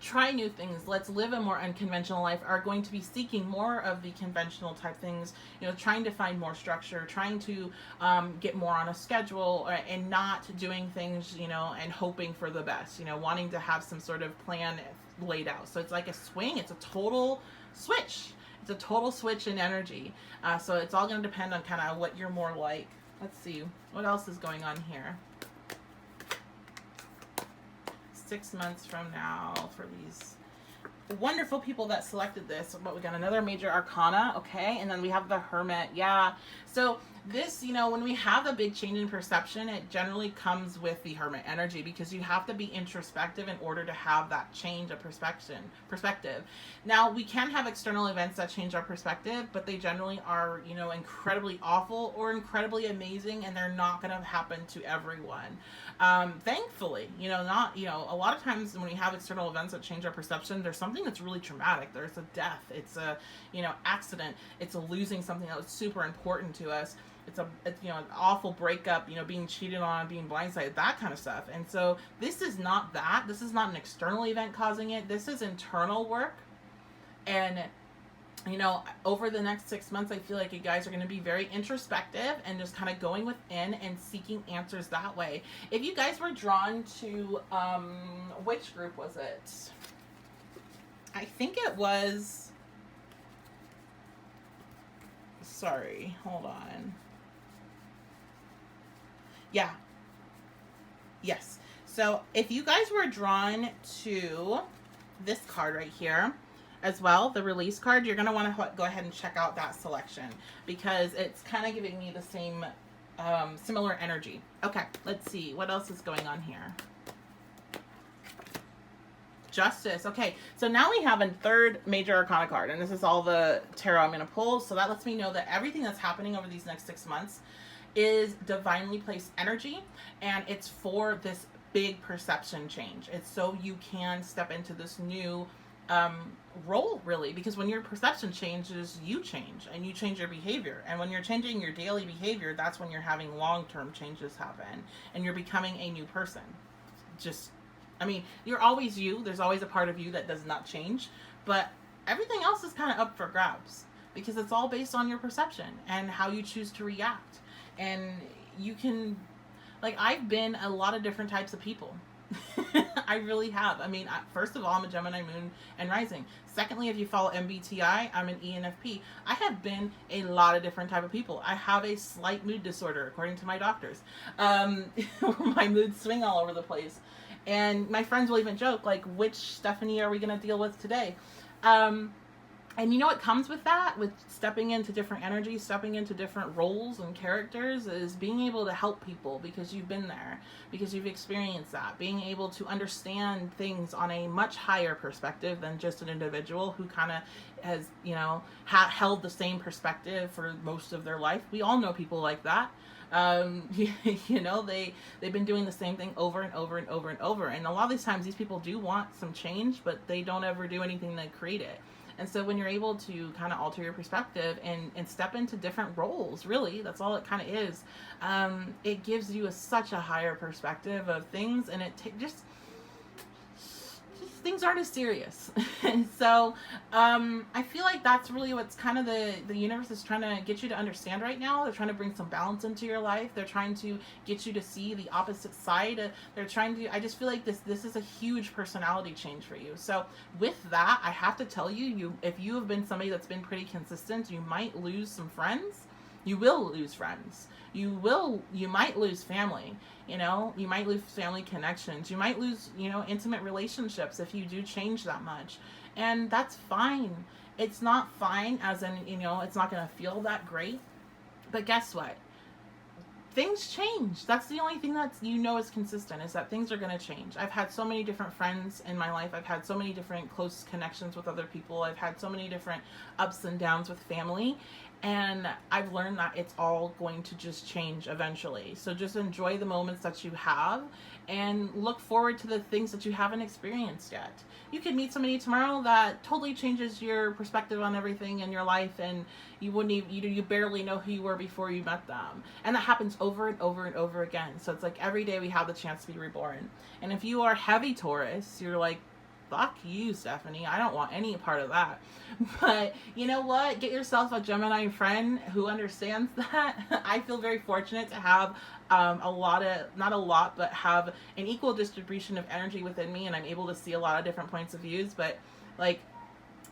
try new things. Let's live a more unconventional life, are going to be seeking more of the conventional type things, you know, trying to find more structure, trying to get more on a schedule, and not doing things, you know, and hoping for the best, you know, wanting to have some sort of plan laid out. So it's like a swing. It's a total switch. It's a total switch in energy. So it's all going to depend on kind of what you're more like. Let's see. What else is going on here? 6 months from now for these wonderful people that selected this. But we got another major arcana, okay? And then we have the Hermit. Yeah. So this, you know, when we have a big change in perception, it generally comes with the Hermit energy, because you have to be introspective in order to have that change of perspective. Now, we can have external events that change our perspective, but they generally are, you know, incredibly awful or incredibly amazing, and they're not going to happen to everyone. Thankfully, you know, not, you know, a lot of times when we have external events that change our perception, there's something that's really traumatic. There's a death. It's a, you know, accident. It's a losing something that was super important to us. It's you know, an awful breakup, you know, being cheated on, being blindsided, that kind of stuff. And so this is not that. This is not an external event causing it. This is internal work. And, you know, over the next 6 months, I feel like you guys are going to be very introspective and just kind of going within and seeking answers that way. If you guys were drawn to, which group was it? I think it was, sorry, hold on. Yeah. Yes. So if you guys were drawn to this card right here as well, the release card, you're going to want to go ahead and check out that selection, because it's kind of giving me the same similar energy. Okay, let's see. What else is going on here? Justice. Okay, so now we have a third major arcana card, and this is all the tarot I'm going to pull. So that lets me know that everything that's happening over these next 6 months is divinely placed energy, and it's for this big perception change. It's so you can step into this new role, really, because when your perception changes, you change, and you change your behavior. And when you're changing your daily behavior, that's when you're having long-term changes happen, and you're becoming a new person. Just, I mean, you're always you. There's always a part of you that does not change, but everything else is kind of up for grabs, because it's all based on your perception and how you choose to react. And you can, like, I've been a lot of different types of people. I really have. I mean, first of all, I'm a Gemini moon and rising. Secondly, if you follow MBTI, I'm an ENFP. I have been a lot of different type of people. I have a slight mood disorder, according to my doctors. My moods swing all over the place. And my friends will even joke, like, which Stephanie are we going to deal with today? And you know what comes with that, with stepping into different energies, stepping into different roles and characters, is being able to help people, because you've been there, because you've experienced that. Being able to understand things on a much higher perspective than just an individual who kind of has, you know, held the same perspective for most of their life. We all know people like that. You know, they've been doing the same thing over and over and over and over. And a lot of these times, these people do want some change, but they don't ever do anything to create it. And so when you're able to kind of alter your perspective and step into different roles, really, that's all it kind of is, it gives you such a higher perspective of things, and it just things aren't as serious. And so I feel like that's really what's kind of the universe is trying to get you to understand right now. They're trying to bring some balance into your life. They're trying to get you to see the opposite side. They're trying to, I just feel like this is a huge personality change for you. So with that, I have to tell you, if you have been somebody that's been pretty consistent, you might lose some friends. You will lose friends. You might lose family. You know, you might lose family connections. You might lose, you know, intimate relationships if you do change that much. And that's fine. It's not fine as in, you know, it's not going to feel that great. But guess what? Things change. That's the only thing that you know is consistent, is that things are going to change. I've had so many different friends in my life. I've had so many different close connections with other people. I've had so many different ups and downs with family. And I've learned that it's all going to just change eventually. So just enjoy the moments that you have and look forward to the things that you haven't experienced yet. You could meet somebody tomorrow that totally changes your perspective on everything in your life, and you wouldn't even, you barely know who you were before you met them. And that happens over and over and over again. So it's like every day we have the chance to be reborn. And if you are heavy Taurus, you're like, fuck you, Stephanie. I don't want any part of that. But you know what? Get yourself a Gemini friend who understands that. I feel very fortunate to have have an equal distribution of energy within me, and I'm able to see a lot of different points of views. But like,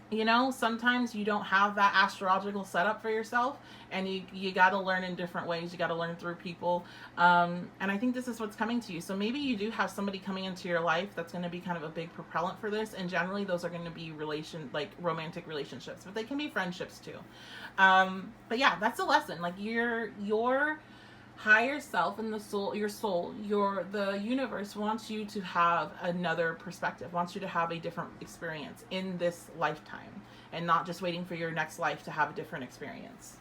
you know, sometimes you don't have that astrological setup for yourself, and you got to learn in different ways. You got to learn through people. And I think this is what's coming to you. So maybe you do have somebody coming into your life that's going to be kind of a big propellant for this. And generally those are going to be romantic relationships, but they can be friendships too. But yeah, that's a lesson. Like your higher self and the universe wants you to have another perspective, wants you to have a different experience in this lifetime, and not just waiting for your next life to have a different experience.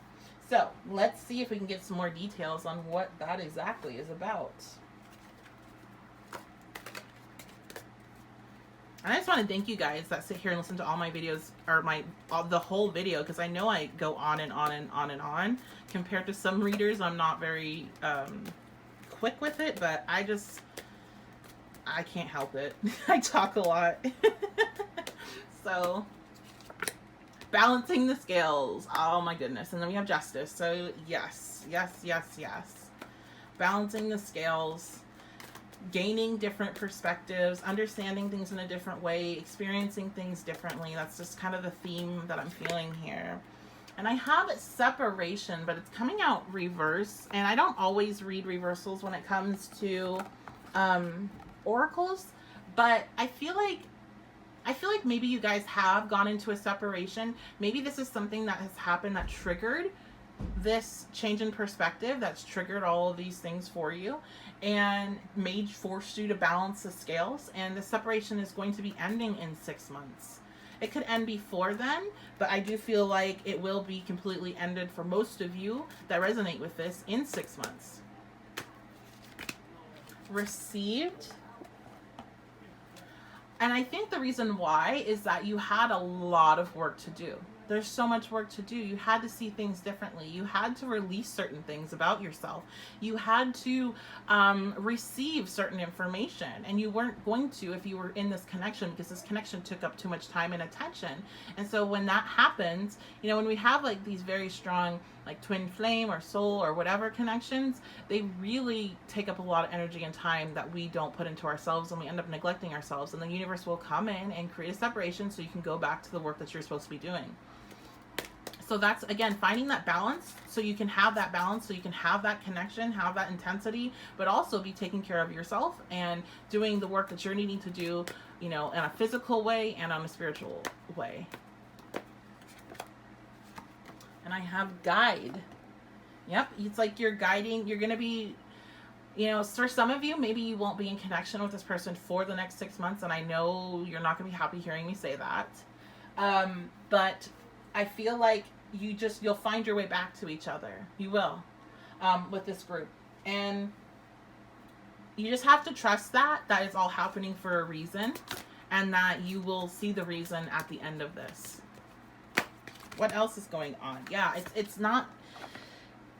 So let's see if we can get some more details on what that exactly is about. And I just want to thank you guys that sit here and listen to all my videos, or the whole video, because I know I go on and on and on and on. Compared to some readers, I'm not very quick with it, but I can't help it. I talk a lot. So, balancing the scales. Oh my goodness. And then we have justice. So yes. Balancing the scales. Gaining different perspectives, understanding things in a different way, experiencing things differently. That's just kind of the theme that I'm feeling here. And I have separation, but it's coming out reverse. And I don't always read reversals when it comes to oracles, but I feel like maybe you guys have gone into a separation. Maybe this is something that has happened that triggered this change in perspective, that's triggered all of these things for you and forced you to balance the scales. And the separation is going to be ending in 6 months. It could end before then, but I do feel like it will be completely ended for most of you that resonate with this in 6 months. Received. And I think the reason why is that you had a lot of work to do. There's so much work to do. You had to see things differently. You had to release certain things about yourself. You had to receive certain information, and you weren't going to if you were in this connection, because this connection took up too much time and attention. And so when that happens, you know, when we have like these very strong like twin flame or soul or whatever connections, they really take up a lot of energy and time that we don't put into ourselves, and we end up neglecting ourselves. And the universe will come in and create a separation so you can go back to the work that you're supposed to be doing. So that's, again, finding that balance so you can have that balance, so you can have that connection, have that intensity, but also be taking care of yourself and doing the work that you're needing to do, you know, in a physical way and on a spiritual way. And I have guide. Yep, it's like you're guiding, you're going to be, you know, for some of you, maybe you won't be in connection with this person for the next 6 months, and I know you're not going to be happy hearing me say that. But I feel like you'll find your way back to each other. You will, with this group. And you just have to trust that it's all happening for a reason, and that you will see the reason at the end of this. What else is going on? Yeah, it's not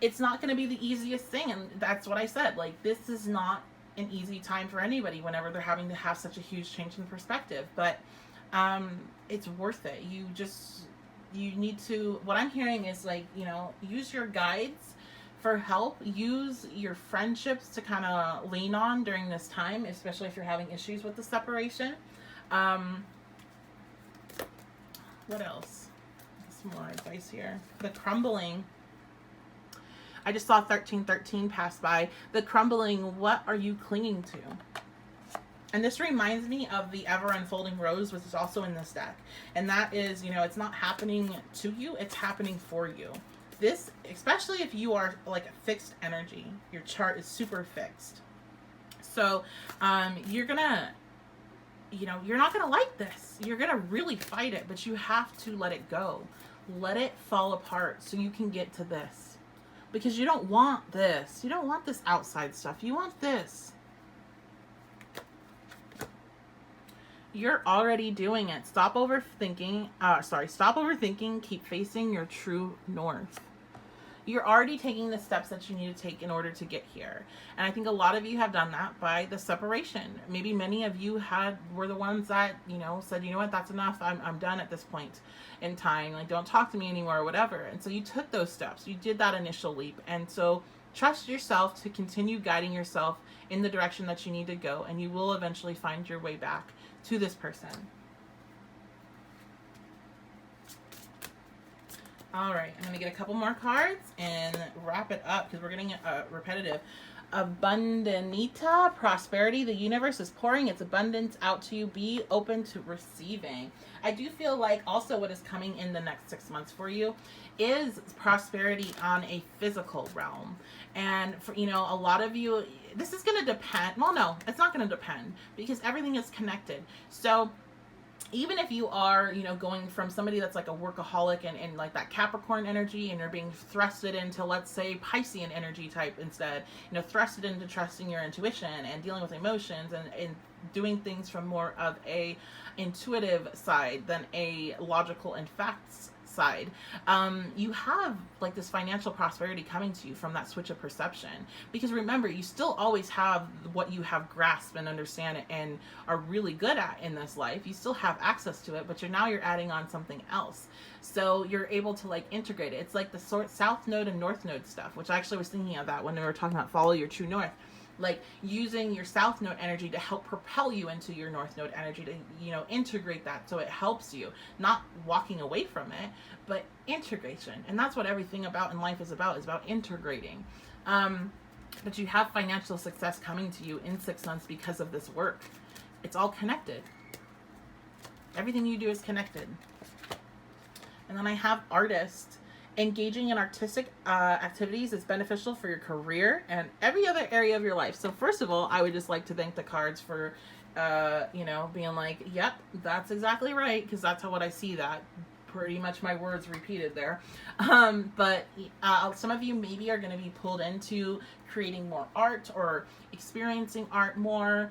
going to be the easiest thing. And that's what I said. Like, this is not an easy time for anybody whenever they're having to have such a huge change in perspective. But it's worth it. You need to, what I'm hearing is like, you know, use your guides for help. Use your friendships to kind of lean on during this time, especially if you're having issues with the separation. What else? Some more advice here. The crumbling. I just saw 1313 pass by. The crumbling, what are you clinging to? And this reminds me of the ever unfolding rose, which is also in this deck. And that is, you know, it's not happening to you, it's happening for you. This, especially if you are like a fixed energy, your chart is super fixed. So you're gonna, you know, you're not gonna like this. You're gonna really fight it, but you have to let it go. Let it fall apart so you can get to this. Because you don't want this. You don't want this outside stuff. You want this. You're already doing it. Stop overthinking. Stop overthinking. Keep facing your true north. You're already taking the steps that you need to take in order to get here. And I think a lot of you have done that by the separation. Maybe many of you were the ones that, you know, said, you know what, that's enough. I'm done at this point in time. Like, don't talk to me anymore or whatever. And so you took those steps. You did that initial leap. And so trust yourself to continue guiding yourself in the direction that you need to go. And you will eventually find your way back to this person. All right, I'm gonna get a couple more cards and wrap it up because we're getting repetitive. Abundanita, prosperity. The universe is pouring its abundance out to you. Be open to receiving. I do feel like also what is coming in the next 6 months for you is prosperity on a physical realm. And for, you know, a lot of you, this is going to depend. Well, no, it's not going to depend because everything is connected. So even if you are, you know, going from somebody that's like a workaholic and like that Capricorn energy, and you're being thrusted into, let's say, Piscean energy type instead, you know, thrusted into trusting your intuition and dealing with emotions and doing things from more of a intuitive side than a logical and facts side, you have like this financial prosperity coming to you from that switch of perception. Because remember, you still always have what you have grasped and understand it and are really good at in this life. You still have access to it, but you're adding on something else. So you're able to like integrate it. It's like the South Node and North Node stuff, which I actually was thinking of that when we were talking about follow your true north. Like using your South Node energy to help propel you into your North Node energy to, you know, integrate that so it helps you, not walking away from it, but integration. And that's what everything about in life is about integrating. But you have financial success coming to you in 6 months because of this work. It's all connected. Everything you do is connected. And then I have artist. Engaging in artistic activities is beneficial for your career and every other area of your life. So first of all, I would just like to thank the cards for, you know, being like, yep, that's exactly right. Because that's what I see that. Pretty much my words repeated there. But some of you maybe are going to be pulled into creating more art or experiencing art more.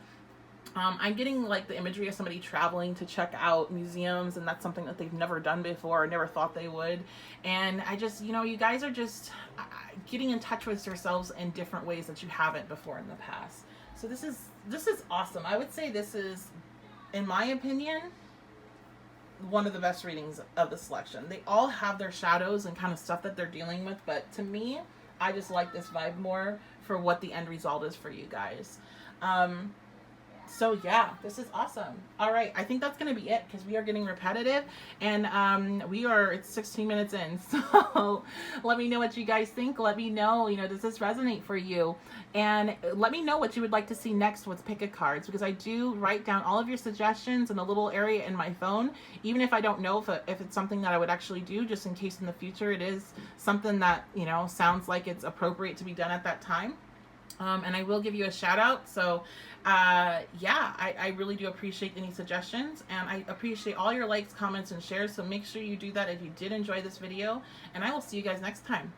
I'm getting like the imagery of somebody traveling to check out museums, and that's something that they've never done before or never thought they would. And I just, you know, you guys are just getting in touch with yourselves in different ways that you haven't before in the past. So this is awesome. I would say this is, in my opinion, one of the best readings of the selection. They all have their shadows and kind of stuff that they're dealing with, but to me, I just like this vibe more for what the end result is for you guys. So yeah, this is awesome. All right, I think that's going to be it because we are getting repetitive, and it's 16 minutes in. So let me know what you guys think. Let me know, you know, does this resonate for you? And let me know what you would like to see next with Pick a Cards, because I do write down all of your suggestions in a little area in my phone, even if I don't know if it's something that I would actually do, just in case in the future it is something that, you know, sounds like it's appropriate to be done at that time. And I will give you a shout out. So yeah, I really do appreciate any suggestions, and I appreciate all your likes, comments, and shares. So make sure you do that if you did enjoy this video, and I will see you guys next time.